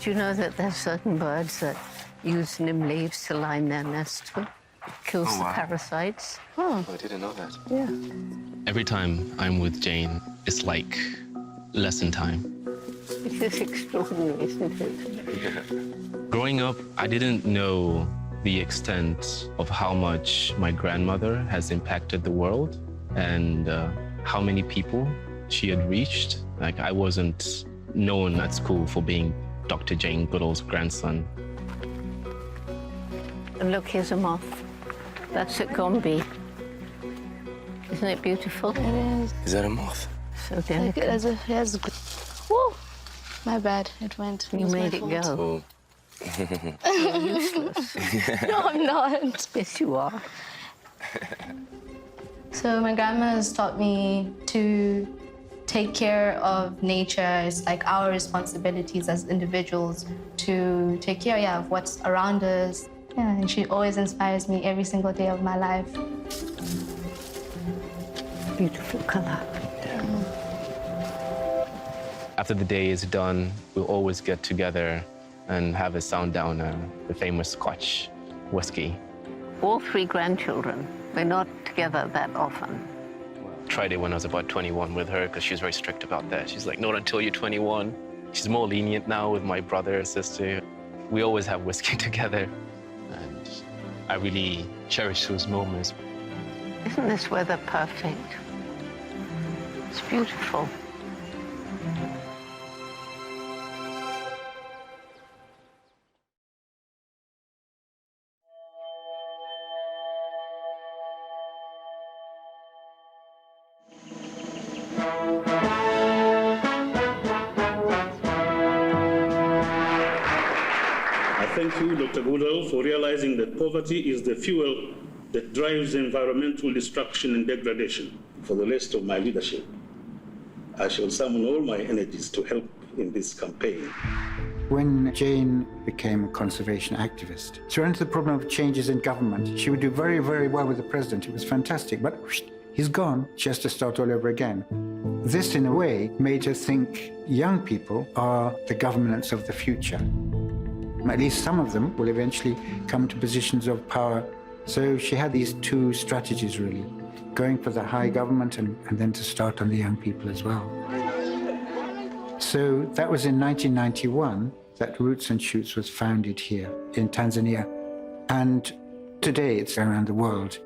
Do you know that there's certain birds that use neem leaves to line their nest with? It kills the parasites. Oh. I didn't know that. Yeah. Every time I'm with Jane, it's like lesson time. It is extraordinary, isn't it? Growing up, I didn't know the extent of how much my grandmother has impacted the world and how many people she had reached. Like, I wasn't known at school for being Dr. Jane Goodall's grandson. And look, here's a moth. That's at Gombe. Isn't it beautiful? It is. Is that a moth? So Like delicate. it has a, whoa! My bad, it went. You was my made it fault. go. Oh. You're useless. No, I'm not. Yes, you are. So my grandma has taught me to take care of nature. It's like our responsibilities as individuals to take care, of what's around us. Yeah, and she always inspires me every single day of my life. Beautiful color. After the day is done, we'll always get together and have a sundowner, the famous Scotch whiskey. All 3 grandchildren, we're not together that often. Tried it when I was about 21 with her because she's very strict about that. She's like, not until you're 21. She's more lenient now with my brother and sister. We always have whiskey together, and I really cherish those moments. Isn't this weather perfect? It's beautiful. Thank you, Dr. Goodall, for realizing that poverty is the fuel that drives environmental destruction and degradation. For the rest of my leadership, I shall summon all my energies to help in this campaign. When Jane became a conservation activist, she ran into the problem of changes in government. She would do very, very well with the president. It was fantastic, but he's gone. She has to start all over again. This, in a way, made her think young people are the governments of the future. At least some of them will eventually come to positions of power. So she had these 2 strategies, really, going for the high government and then to start on the young people as well. So that was in 1991 that Roots and Shoots was founded here in Tanzania. And today it's around the world.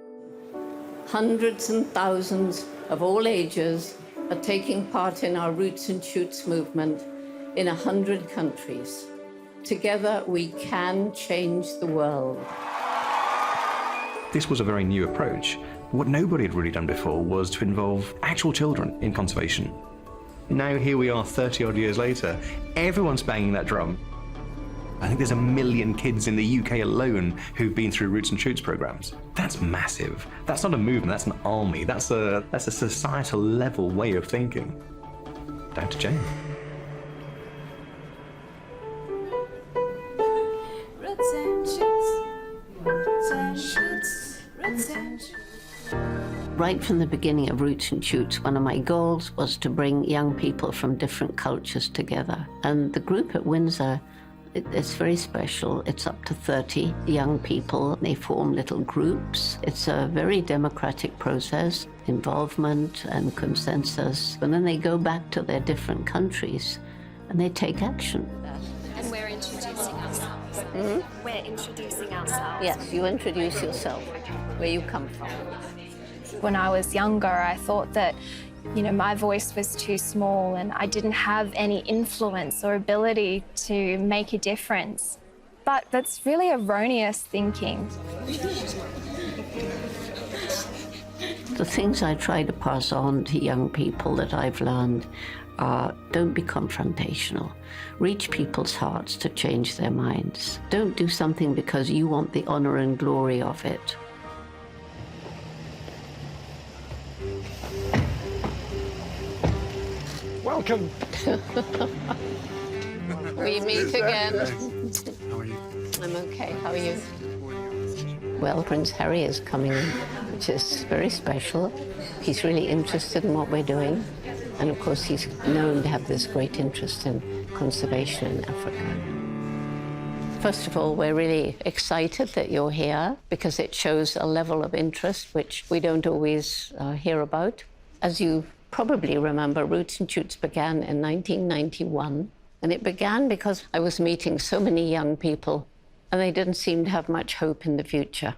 Hundreds and thousands of all ages are taking part in our Roots and Shoots movement in 100 countries. Together, we can change the world. This was a very new approach. What nobody had really done before was to involve actual children in conservation. Now here we are 30-odd years later, everyone's banging that drum. I think there's 1 million kids in the UK alone who've been through Roots and Shoots programs. That's massive. That's not a movement, that's an army. That's a societal level way of thinking. Down to Jane. Right from the beginning of Roots and Shoots, one of my goals was to bring young people from different cultures together. And the group at Windsor, it's very special. It's up to 30 young people. They form little groups. It's a very democratic process, involvement and consensus. And then they go back to their different countries and they take action. And we're introducing ourselves. Mm-hmm. We're introducing ourselves. Yes, you introduce yourself, where you come from. When I was younger, I thought that, my voice was too small and I didn't have any influence or ability to make a difference. But that's really erroneous thinking. The things I try to pass on to young people that I've learned are, don't be confrontational. Reach people's hearts to change their minds. Don't do something because you want the honor and glory of it. Welcome. We meet again. How are you? I'm okay. How are you? Well, Prince Harry is coming, which is very special. He's really interested in what we're doing. And of course, he's known to have this great interest in conservation in Africa. First of all, we're really excited that you're here because it shows a level of interest which we don't always hear about. As you probably remember, Roots and Shoots began in 1991. And it began because I was meeting so many young people and they didn't seem to have much hope in the future.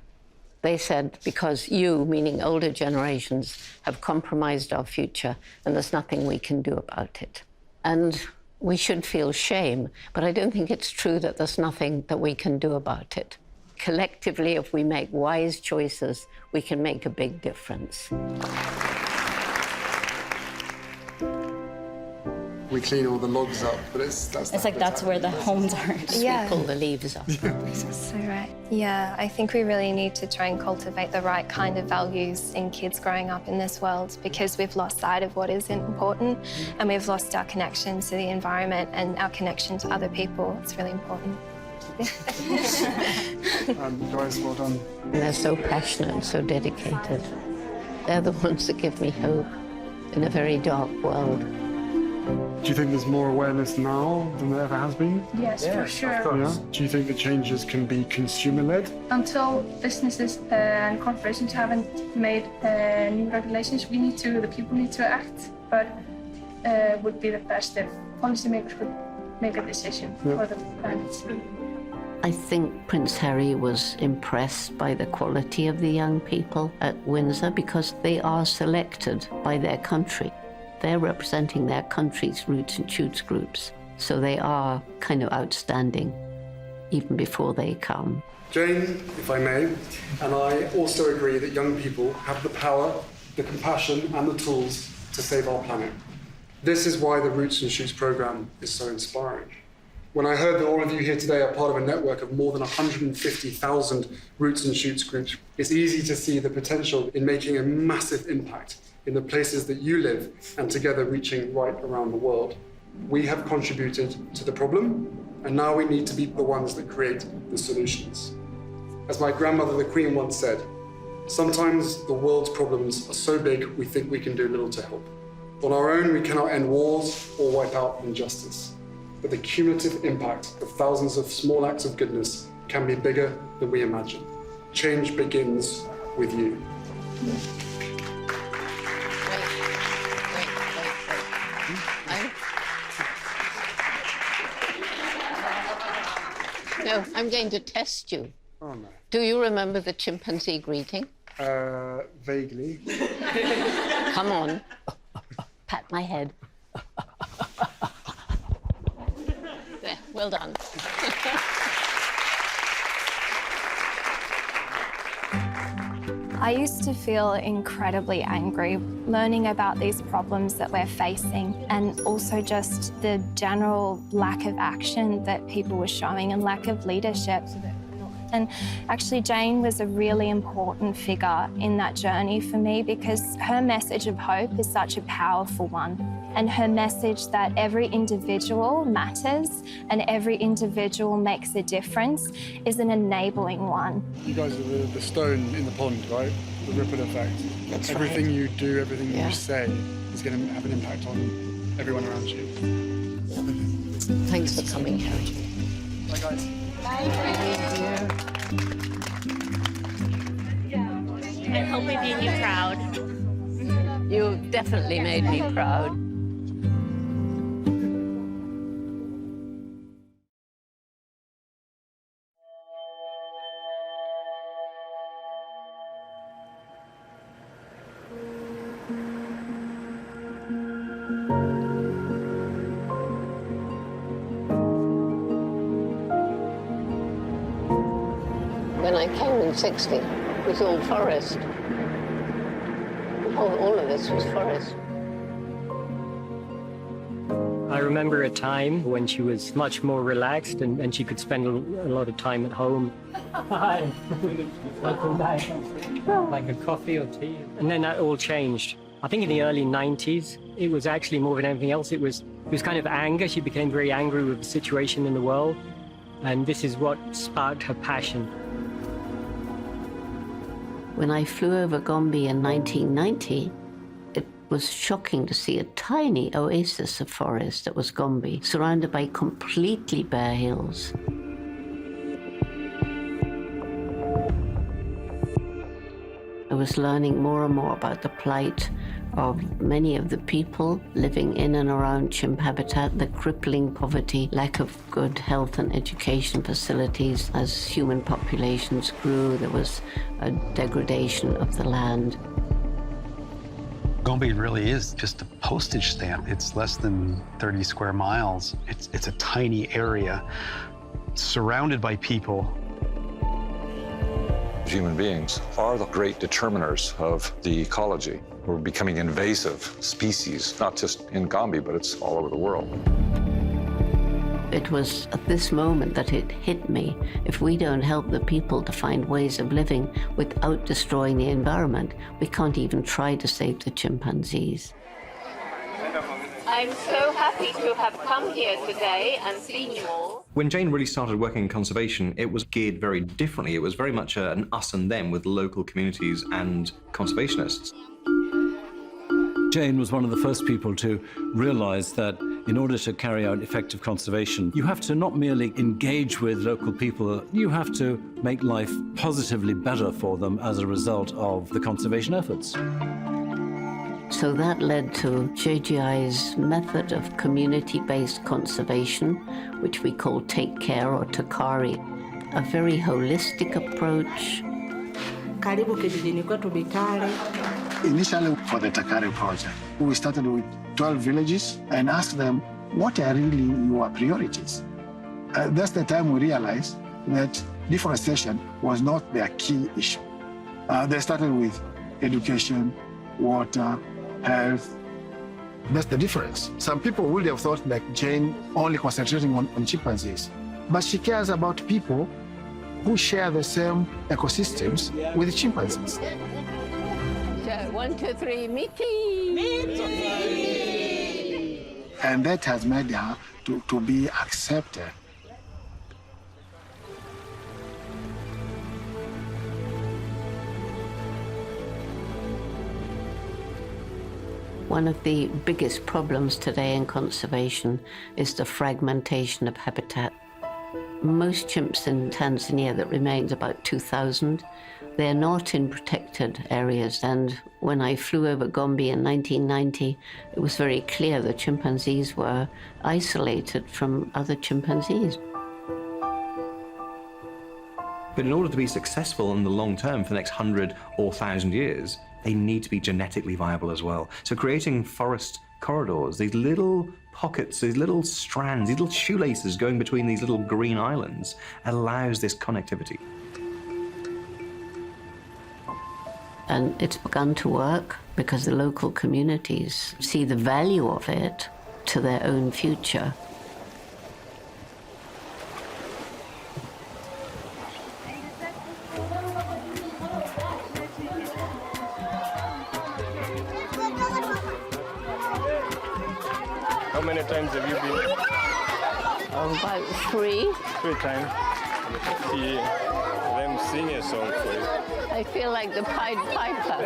They said, because you, meaning older generations, have compromised our future and there's nothing we can do about it. And we should feel shame, but I don't think it's true that there's nothing that we can do about it. Collectively, if we make wise choices, we can make a big difference. we clean all the logs up, but it's like that's where the homes are. Yeah. Pull the leaves up. That's so right. Yeah, I think we really need to try and cultivate the right kind of values in kids growing up in this world, because we've lost sight of what is important, and we've lost our connection to the environment and our connection to other people. It's really important. Guys, well done. And they're so passionate and so dedicated. They're the ones that give me hope in a very dark world. Do you think there's more awareness now than there ever has been? Yes, for sure. Yeah. Do you think the changes can be consumer-led? Until businesses and corporations haven't made new regulations, the people need to act. But it would be the best if policymakers could make a decision for the planet. I think Prince Harry was impressed by the quality of the young people at Windsor because they are selected by their country. They're representing their country's roots and shoots groups. So they are kind of outstanding even before they come. Jane, if I may, and I also agree that young people have the power, the compassion and the tools to save our planet. This is why the Roots and Shoots programme is so inspiring. When I heard that all of you here today are part of a network of more than 150,000 Roots and Shoots groups, it's easy to see the potential in making a massive impact in the places that you live and together reaching right around the world. We have contributed to the problem, and now we need to be the ones that create the solutions. As my grandmother, the Queen, once said, sometimes the world's problems are so big we think we can do little to help. On our own, we cannot end wars or wipe out injustice. But the cumulative impact of thousands of small acts of goodness can be bigger than we imagine. Change begins with you. No, I'm going to test you. Oh, no. Do you remember the chimpanzee greeting? Vaguely. Come on. Pat my head. There, well done. I used to feel incredibly angry learning about these problems that we're facing, and also just the general lack of action that people were showing and lack of leadership. And actually, Jane was a really important figure in that journey for me because her message of hope is such a powerful one. And her message that every individual matters and every individual makes a difference is an enabling one. You guys are the stone in the pond, right? The ripple effect. That's everything right. you do, everything Yeah. you say is going to have an impact on everyone around you. Thanks for coming, Harry. Bye, guys. I hope we made you proud. You definitely made me proud. When I came in '60, it was all forest. All of this was forest. I remember a time when she was much more relaxed and she could spend a lot of time at home. Hi. Welcome back. Like a coffee or tea. And then that all changed. I think in the early 90s, it was actually more than anything else. It was kind of anger. She became very angry with the situation in the world. And this is what sparked her passion. When I flew over Gombe in 1990, it was shocking to see a tiny oasis of forest that was Gombe, surrounded by completely bare hills. I was learning more and more about the plight of many of the people living in and around chimp habitat, the crippling poverty, lack of good health and education facilities. As human populations grew, there was a degradation of the land. Gombe really is just a postage stamp. It's less than 30 square miles. It's a tiny area surrounded by people. human beings are the great determiners of the ecology. We're becoming invasive species, not just in Gombe, but it's all over the world. It was at this moment that it hit me. If we don't help the people to find ways of living without destroying the environment, we can't even try to save the chimpanzees. I'm so happy to have come here today and seen you all. When Jane really started working in conservation, it was geared very differently. It was very much an us and them with local communities and conservationists. Jane was one of the first people to realize that in order to carry out effective conservation, you have to not merely engage with local people, you have to make life positively better for them as a result of the conservation efforts. So that led to JGI's method of community-based conservation, which we call Take Care or Takari, a very holistic approach. Initially, for the Takari project, we started with 12 villages and asked them, what are really your priorities? That's the time we realized that deforestation was not their key issue. They started with education, water, health. That's the difference. Some people would have thought that Jane only concentrating on chimpanzees, but she cares about people who share the same ecosystems with chimpanzees. So, 1, 2, 3, Miti! Miti! And that has made her to be accepted. One of the biggest problems today in conservation is the fragmentation of habitat. Most chimps in Tanzania, that remains about 2,000, they're not in protected areas. And when I flew over Gombe in 1990, it was very clear the chimpanzees were isolated from other chimpanzees. But in order to be successful in the long term for the next 100 or 1,000 years, they need to be genetically viable as well. So creating forest corridors, these little pockets, these little strands, these little shoelaces going between these little green islands allows this connectivity. And it's begun to work because the local communities see the value of it to their own future. How many times have you been? About 3. 3 times. See them sing a song for you. I feel like the Pied Piper.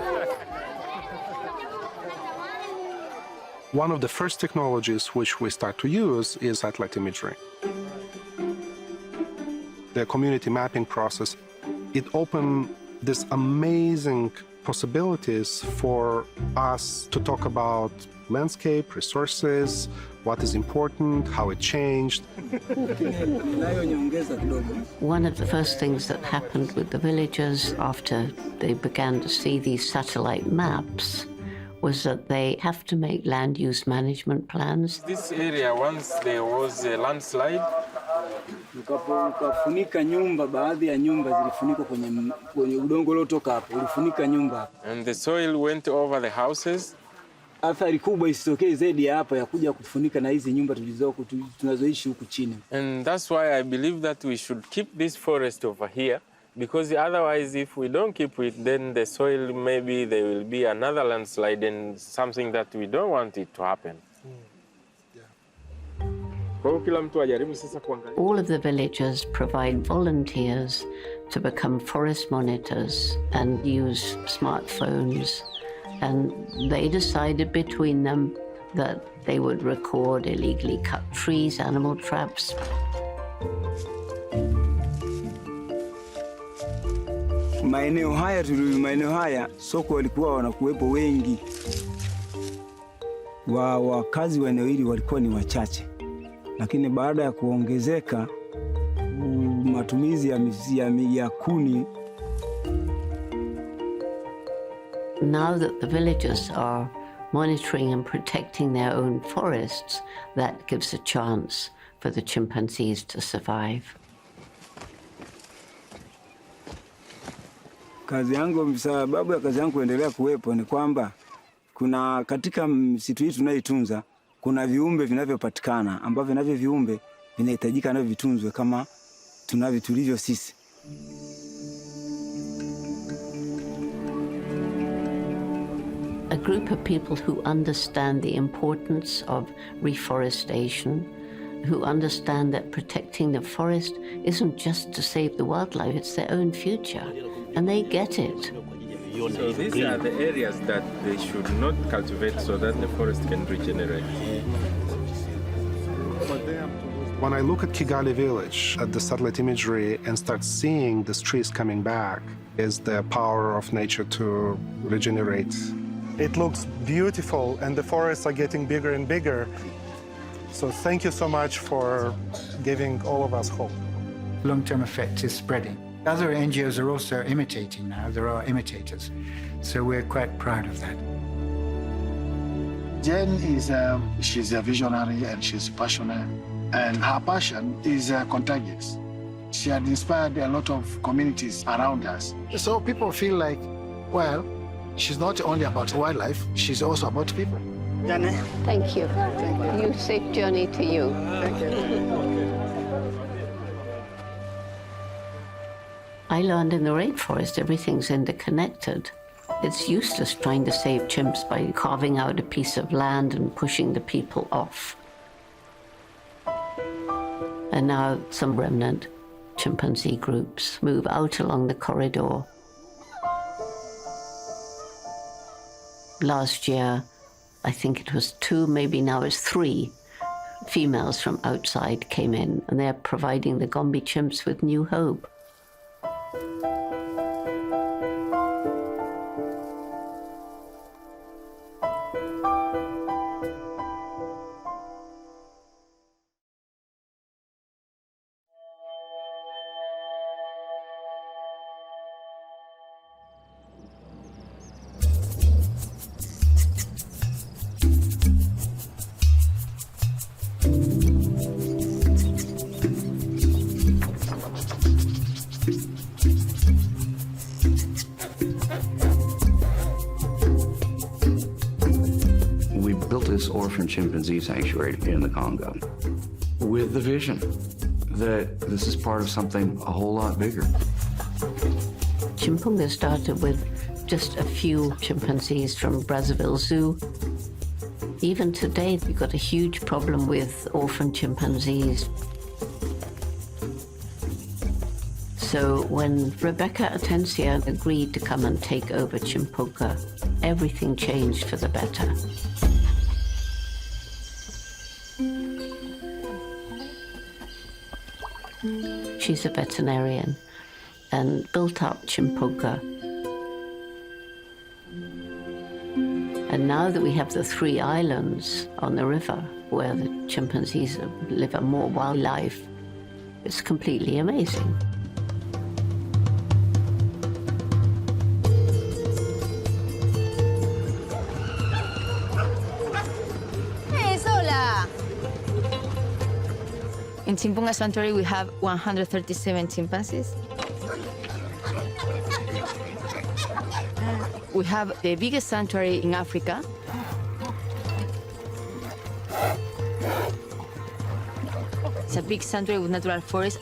One of the first technologies which we start to use is satellite imagery. The community mapping process, it opened these amazing possibilities for us to talk about landscape, resources, what is important, how it changed. One of the first things that happened with the villagers after they began to see these satellite maps was that they have to make land use management plans. This area, once there was a landslide, ukafunika nyumba, baadhi ya nyumba zilifunikwa kwenye udongo uliotoka hapo, ulifunika nyumba. And the soil went over the houses. Athari kubwa isitokee zaidi ya hapa ya kuja kufunika na hizi nyumba tunazoishi huku chini. And that's why I believe that we should keep this forest over here, because otherwise if we don't keep it, then the soil, maybe there will be another landslide and something that we don't want it to happen. All of the villagers provide volunteers to become forest monitors and use smartphones. And they decided between them that they would record illegally cut trees, animal traps. Maeneo haya soko walikuwa wanakuwepo wengi. Wakazi wa eneo hili walikuwa ni wachache. Lakini baada ya kuongezeka matumizi ya kuni. Now that the villagers are monitoring and protecting their own forests, that gives a chance for the chimpanzees to survive. Kazi yangu, sababu ya kazi yangu kuendelea kuwepo ni kwamba kuna katika msitu hii tunayoitunza kuna viumbe vinavyopatikana ambavyo navyo viumbe vinahitajika navyo vitunzwe kama tulivyo sisi. A group of people who understand the importance of reforestation, who understand that protecting the forest isn't just to save the wildlife, it's their own future. And they get it. So these are the areas that they should not cultivate so that the forest can regenerate. When I look at Kigali village, at the satellite imagery, and start seeing these trees coming back, is the power of nature to regenerate. It looks beautiful, and the forests are getting bigger and bigger. So thank you so much for giving all of us hope. Long-term effect is spreading. Other NGOs are also imitating now. There are imitators. So we're quite proud of that. Jen is she's a visionary and she's passionate, and her passion is contagious. She had inspired a lot of communities around us. So people feel like, well, she's not only about wildlife, she's also about people. Thank you. You, safe journey to you. Thank you. I learned in the rainforest everything's interconnected. It's useless trying to save chimps by carving out a piece of land and pushing the people off. And now some remnant chimpanzee groups move out along the corridor. Last year, I think it was 2, maybe now it's 3 females from outside came in, and they're providing the Gombe chimps with new hope. Orphan chimpanzee sanctuary in the Congo with the vision that this is part of something a whole lot bigger. Chimpunga started with just a few chimpanzees from Brazzaville Zoo. Even today, we've got a huge problem with orphan chimpanzees. So when Rebecca Atencia agreed to come and take over Chimpunga, everything changed for the better. She's a veterinarian and built up Chimpunga. And now that we have the 3 islands on the river where the chimpanzees live a more wildlife, it's completely amazing. In Chimpunga Sanctuary, we have 137 chimpanzees. We have the biggest sanctuary in Africa. It's a big sanctuary with natural forest.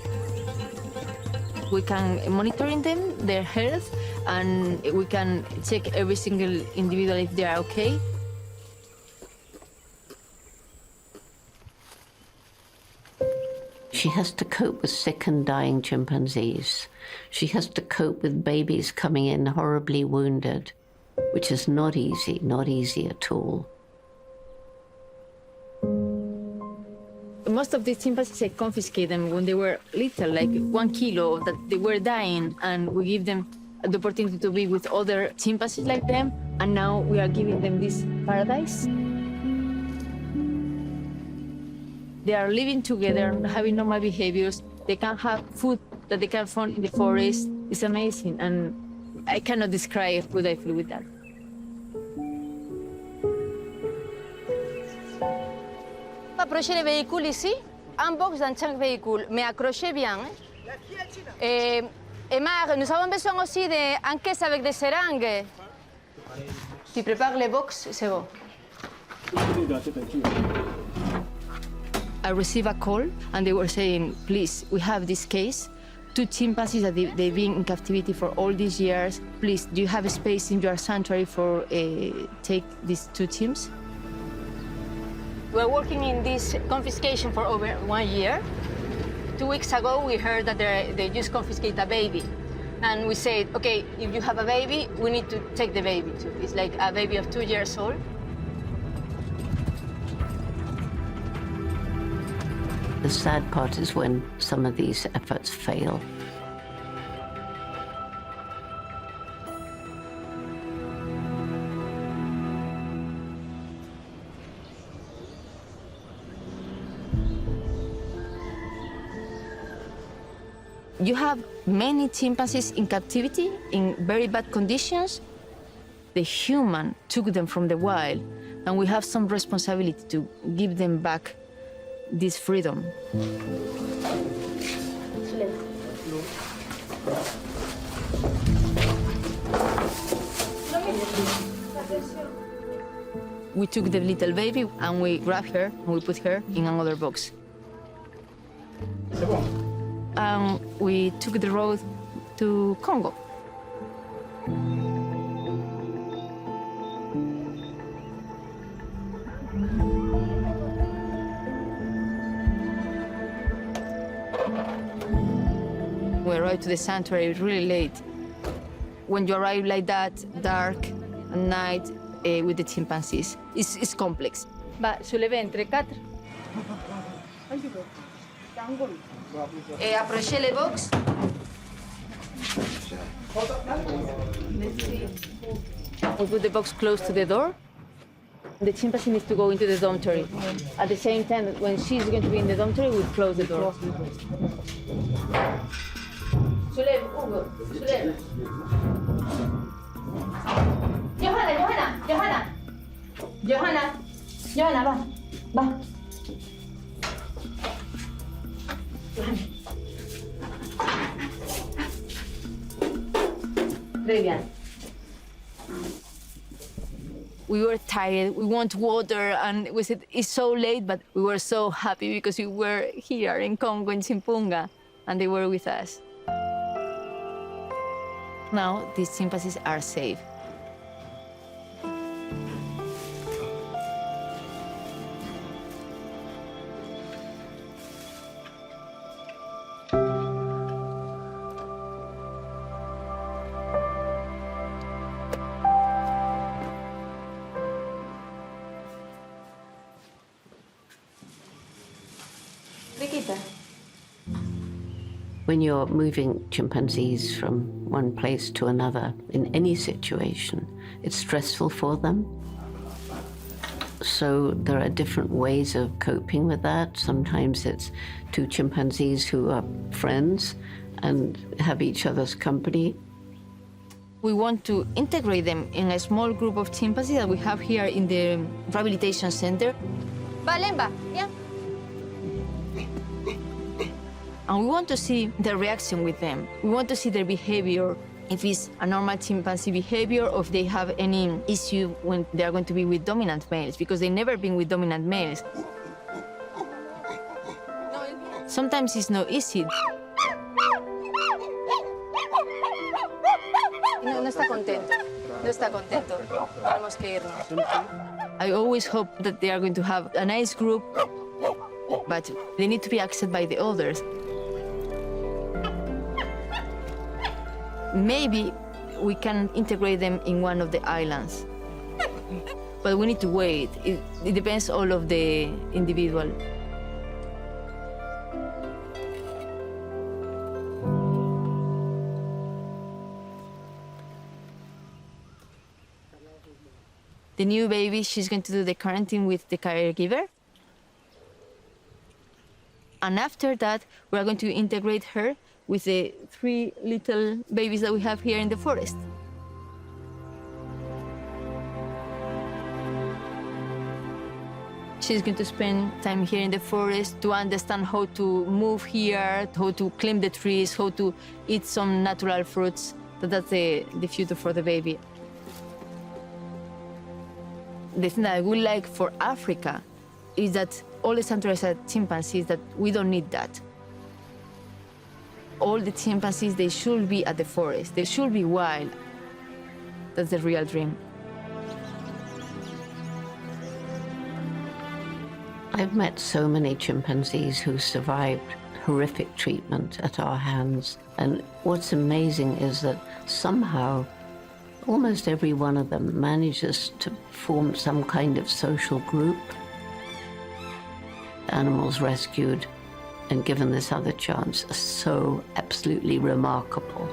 We can monitor them, their health, and we can check every single individual if they are okay. She has to cope with sick and dying chimpanzees. She has to cope with babies coming in horribly wounded, which is not easy at all. Most of the chimpanzees, I confiscate them when they were little, like 1 kilo, that they were dying, and we give them the opportunity to be with other chimpanzees like them, and now we are giving them this paradise. They are living together, having normal behaviors. They can have food that they can find in the forest. It's amazing, and I cannot describe what I feel with that. Approcher les véhicules ici, un box d'un chaque véhicule, mais accroché bien. Et Marc, nous avons besoin aussi d'encaisses avec des seringues. Tu prépares les box, c'est bon. I received a call and they were saying, please, we have this case. 2 chimpanzees that they've been in captivity for all these years. Please, do you have a space in your sanctuary for take these 2 chimps? We're working in this confiscation for over 1 year. 2 weeks ago, we heard that they just confiscate a baby. And we said, okay, if you have a baby, we need to take the baby too. It's like a baby of 2 years old. The sad part is when some of these efforts fail. You have many chimpanzees in captivity in very bad conditions. The human took them from the wild, and we have some responsibility to give them back this freedom. We took the little baby and we grabbed her and we put her in another box. We took the road to Congo. We arrived to the sanctuary really late. When you arrive like that, dark, at night, with the chimpanzees, it's complex. Va soulever entre 4. Approchez les box. We put the box close to the door. The chimpanzee needs to go into the dormitory. At the same time, when she's going to be in the dormitory, we close the door. Soulève, Hugo, soulève. Johanna, va. Very bien. We were tired, we want water, and we said, it's so late, but we were so happy because we were here in Congo, in Chimpunga, and they were with us. Now, these chimpanzees are safe. When you're moving chimpanzees from one place to another in any situation, it's stressful for them. So there are different ways of coping with that. Sometimes it's 2 chimpanzees who are friends and have each other's company. We want to integrate them in a small group of chimpanzees that we have here in the rehabilitation center. Va, Lemba, yeah. And we want to see their reaction with them. We want to see their behavior, if it's a normal chimpanzee behavior or if they have any issue when they are going to be with dominant males, because they've never been with dominant males. Sometimes it's not easy. No está contento. No está contento. Tenemos que irnos. I always hope that they are going to have a nice group, but they need to be accepted by the others. Maybe we can integrate them in one of the islands, but we need to wait. It depends all of the individual. The new baby, she's going to do the quarantine with the caregiver. And after that, we're going to integrate her with the 3 little babies that we have here in the forest. She's going to spend time here in the forest to understand how to move here, how to climb the trees, how to eat some natural fruits. So that's the future for the baby. The thing that I would like for Africa is that all the centralized chimpanzees, that we don't need that. All the chimpanzees, they should be at the forest. They should be wild. That's the real dream. I've met so many chimpanzees who survived horrific treatment at our hands. And what's amazing is that somehow almost every one of them manages to form some kind of social group. Animals rescued and given this other chance are so absolutely remarkable.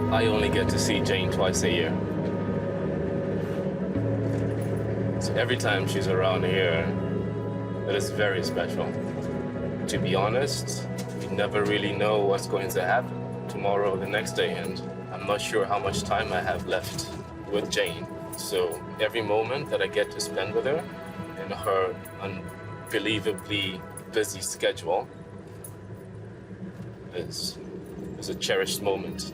I only get to see Jane twice a year. So every time she's around here, it is very special. To be honest, you never really know what's going to happen tomorrow or the next day, and I'm not sure how much time I have left with Jane. So every moment that I get to spend with her in her unbelievably busy schedule is a cherished moment.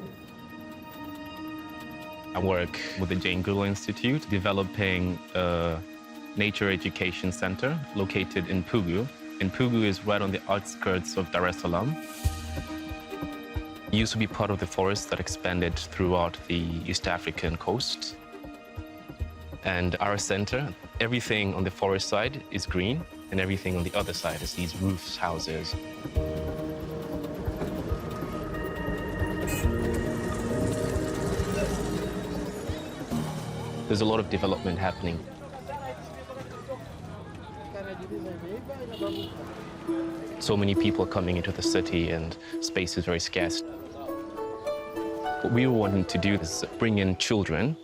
I work with the Jane Goodall Institute, developing a nature education center located in Pugu. And Pugu is right on the outskirts of Dar es Salaam. It used to be part of the forest that expanded throughout the East African coast. And our center, everything on the forest side is green, and everything on the other side is these roofs, houses. There's a lot of development happening. So many people coming into the city and space is very scarce. What we were wanting to do is bring in children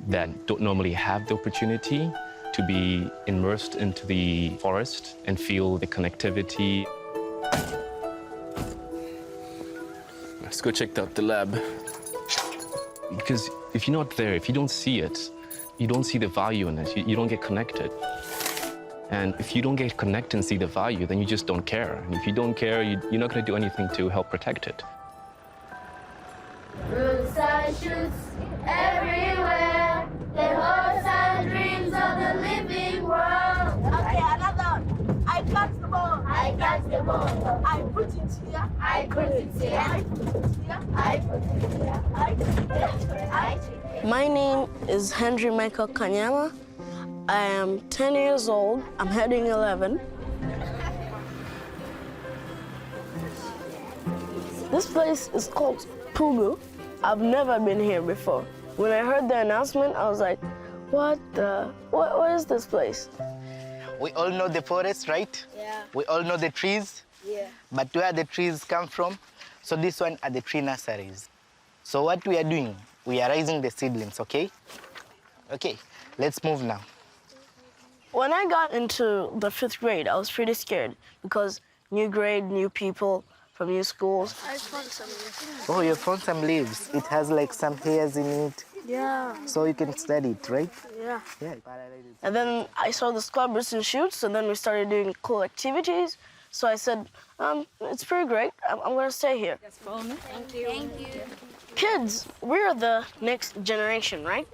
that don't normally have the opportunity to be immersed into the forest and feel the connectivity. Let's go check out the lab. Because if you're not there, if you don't see it, you don't see the value in it, you don't get connected. And if you don't get connected and see the value, then you just don't care. And if you don't care, you're not going to do anything to help protect it. Roots and shoots everywhere, the hopes and dreams of the living world. Okay, another one. I catch the ball. I catch the ball. I put it here. I put it here. I put it here. I put it here. I put it here. My name is Henry Michael Kanyama. I am 10 years old. I'm heading 11. This place is called Pugu. I've never been here before. When I heard the announcement, I was like, what is this place? We all know the forest, right? Yeah. We all know the trees. Yeah. But where the trees come from? So this one are the tree nurseries. So what we are doing, we are raising the seedlings, okay? Okay, let's move now. When I got into the 5th grade, I was pretty scared because new grade, new people from new schools. I found some leaves. Oh, you found some leaves. It has like some hairs in it. Yeah. So you can study it, right? Yeah. Yeah. And then I saw the squad Roots and Shoots, and then we started doing cool activities. So I said, it's pretty great. I'm going to stay here. Thank you. Thank you. Kids, we're the next generation, right?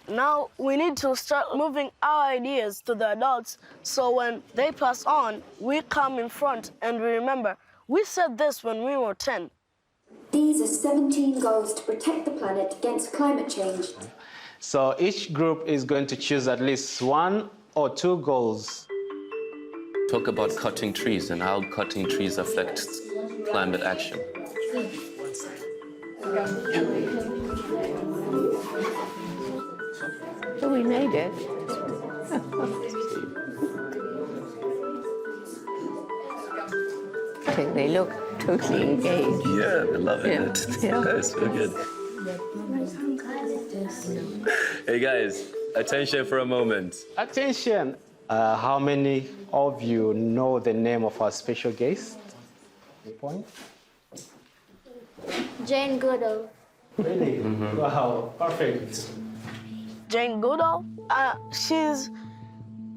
Now we need to start moving our ideas to the adults so when they pass on, we come in front and we remember, we said this when we were 10. These are 17 goals to protect the planet against climate change. So each group is going to choose at least 1 or 2 goals. Talk about cutting trees and how cutting trees affects climate action. So we made it. I think they look totally engaged. Yeah, they're loving it. Yeah. That's so good. Hey guys, attention for a moment. Attention! How many of you know the name of our special guest? Point. Jane Goodall. Really? Wow, perfect. Jane Goodall, she's,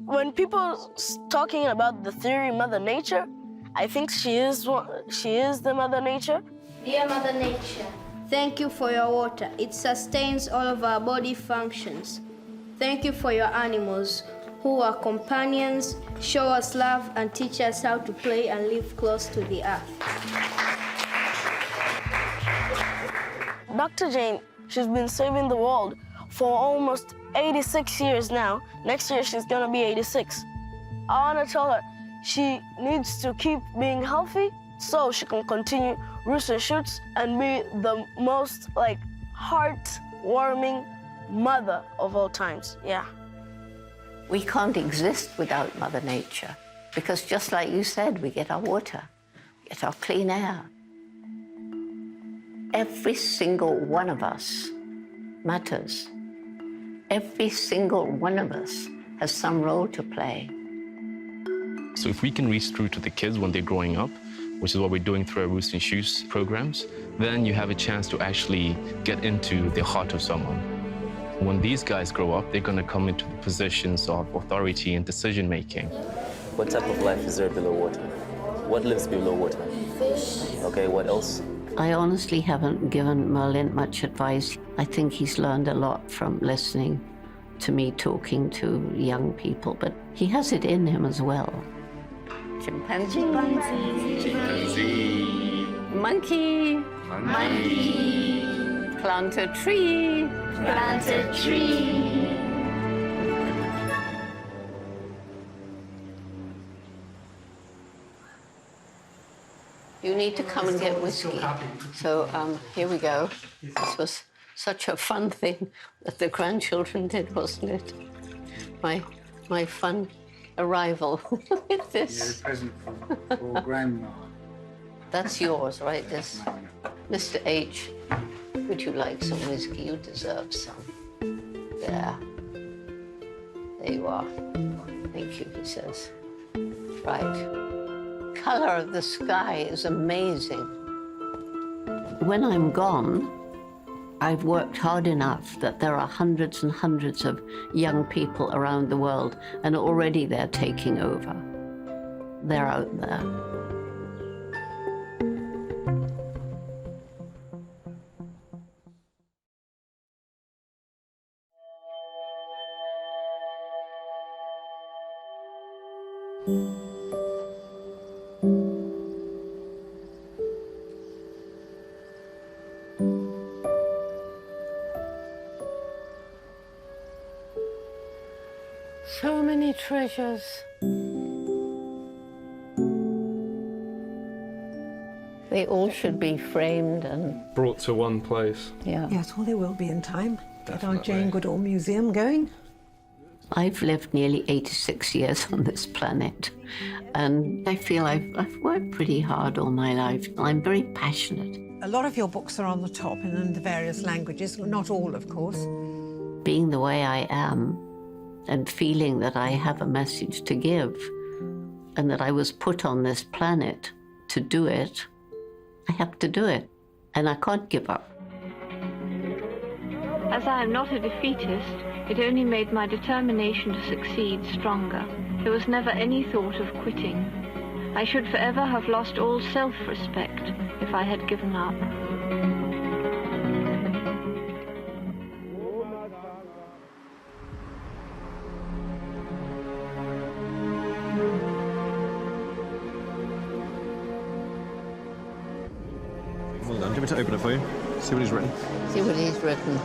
when people talking about the theory Mother Nature, I think she is the Mother Nature. Dear Mother Nature, thank you for your water. It sustains all of our body functions. Thank you for your animals, who are companions, show us love, and teach us how to play and live close to the earth. Dr. Jane, she's been saving the world for almost 86 years now. Next year, she's gonna be 86. I wanna tell her she needs to keep being healthy so she can continue Roots and Shoots and be the most, heart-warming mother of all times, yeah. We can't exist without Mother Nature because just like you said, we get our water, we get our clean air. Every single one of us matters. Every single one of us has some role to play. So if we can reach through to the kids when they're growing up, which is what we're doing through our Roots and Shoes programs, then you have a chance to actually get into the heart of someone. When these guys grow up, they're going to come into the positions of authority and decision-making. What type of life is there below water? What lives below water? Fish. Okay, what else? I honestly haven't given Merlin much advice. I think he's learned a lot from listening to me talking to young people, but he has it in him as well. Chimpanzee. Chimpanzee. Monkey. Monkey. Plant a tree. Plant a tree. You need to come and get whiskey. So here we go. This was such a fun thing that the grandchildren did, wasn't it? My fun arrival with this. Present for Grandma. That's yours, right? This, Mr. H. Would you like some whiskey? You deserve some. There. There you are. Thank you, he says. Right. Color of the sky is amazing. When I'm gone, I've worked hard enough that there are hundreds and hundreds of young people around the world, and already they're taking over. They're out there. So many treasures. They all should be framed and brought to one place. Yeah. Yes, well, they will be in time. Get our Definitely. Jane Goodall Museum going. I've lived nearly 86 years on this planet, and I feel I've worked pretty hard all my life. I'm very passionate. A lot of your books are on the top and in the various languages, not all, of course. Being the way I am and feeling that I have a message to give and that I was put on this planet to do it, I have to do it, and I can't give up. As I am not a defeatist, it only made my determination to succeed stronger. There was never any thought of quitting. I should forever have lost all self-respect if I had given up. Well done. Do you want me to open it for you? See what he's written. See what he's written.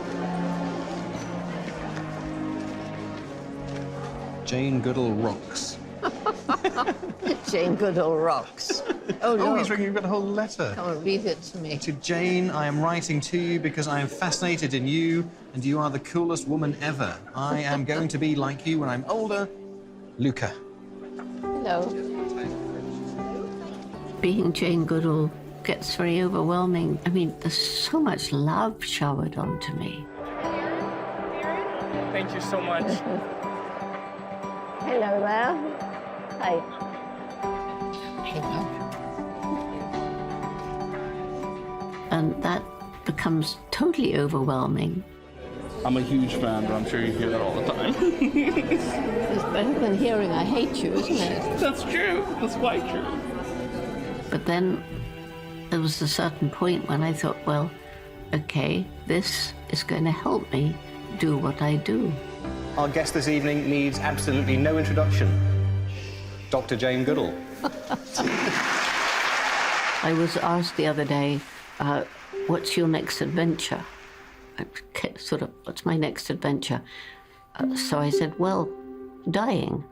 Jane Goodall rocks. Jane Goodall rocks. Oh, no. Oh, he's written, you've got a whole letter. Come on, read it to me. To Jane, I am writing to you because I am fascinated in you, and you are the coolest woman ever. I am going to be like you when I'm older. Luca. Hello. Being Jane Goodall gets very overwhelming. I mean, there's so much love showered onto me. Thank you so much. Hello there. Hi. And that becomes totally overwhelming. I'm a huge fan, but I'm sure you hear that all the time. It's better than hearing I hate you, isn't it? That's true. That's quite true. But then there was a certain point when I thought, well, okay, this is going to help me do what I do. Our guest this evening needs absolutely no introduction. Dr. Jane Goodall. I was asked the other day, what's your next adventure? What's my next adventure? So I said, well, dying.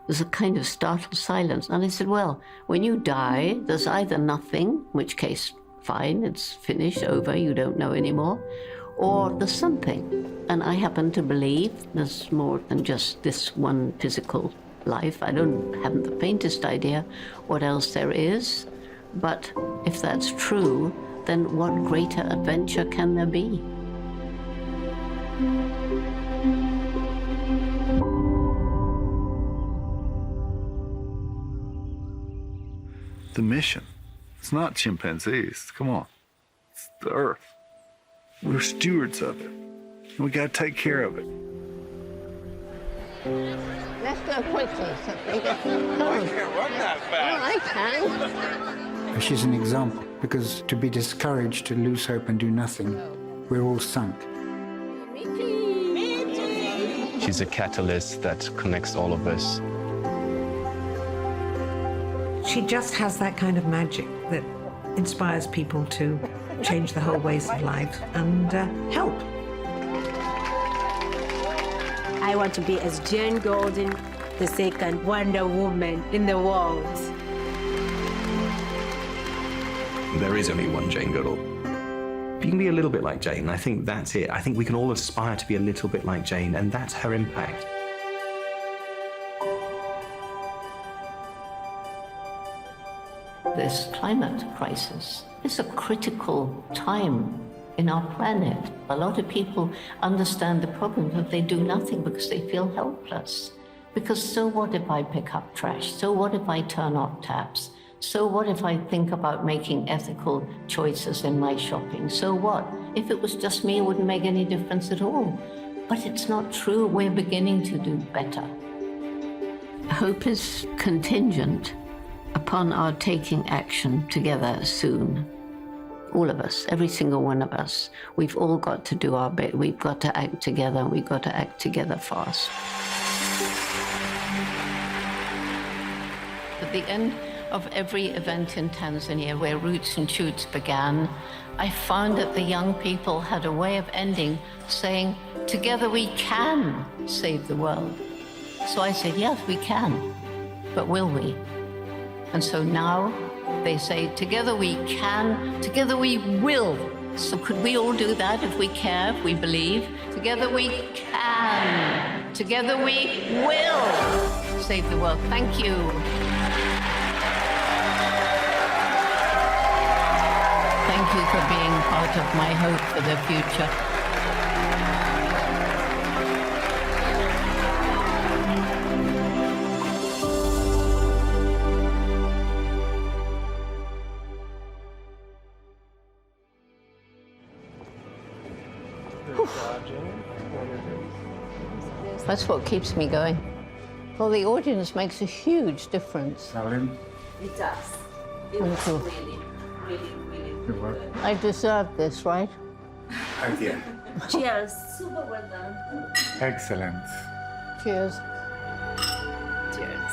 There's a kind of startled silence. And I said, well, when you die, there's either nothing, in which case, fine, it's finished, over, you don't know anymore, or there's something. And I happen to believe there's more than just this one physical life. I haven't the faintest idea what else there is. But if that's true, then what greater adventure can there be? The mission. It's not chimpanzees. Come on. It's the Earth. We're stewards of it. And we gotta take care of it. Let's go quickly so we get home. I can't run that fast. Oh, I can. She's an example, because to be discouraged, to lose hope and do nothing, we're all sunk. She's a catalyst that connects all of us. She just has that kind of magic that inspires people to change the whole ways of life and help. I want to be as Jane Goodall, the second Wonder Woman in the world. There is only one Jane Goodall. If you can be a little bit like Jane, I think that's it. I think we can all aspire to be a little bit like Jane, and that's her impact. This climate crisis is a critical time in our planet. A lot of people understand the problem, but they do nothing because they feel helpless. Because so what if I pick up trash? So what if I turn off taps? So what if I think about making ethical choices in my shopping? So what? If it was just me, it wouldn't make any difference at all. But it's not true. We're beginning to do better. Hope is contingent upon our taking action together soon. All of us, every single one of us, we've all got to do our bit. We've got to act together. We've got to act together fast. At the end of every event in Tanzania where Roots and Shoots began, I found that the young people had a way of ending saying, together we can save the world. So I said, yes, we can, but will we? And so now they say, together we can, together we will. So could we all do that if we care, if we believe? Together we can, together we will save the world. Thank you. Thank you for being part of my hope for the future. That's what keeps me going. Well, the audience makes a huge difference. It does. It Thank was you. really. I deserve this, right? Again. Cheers. Super well done. Excellent. Cheers. Cheers.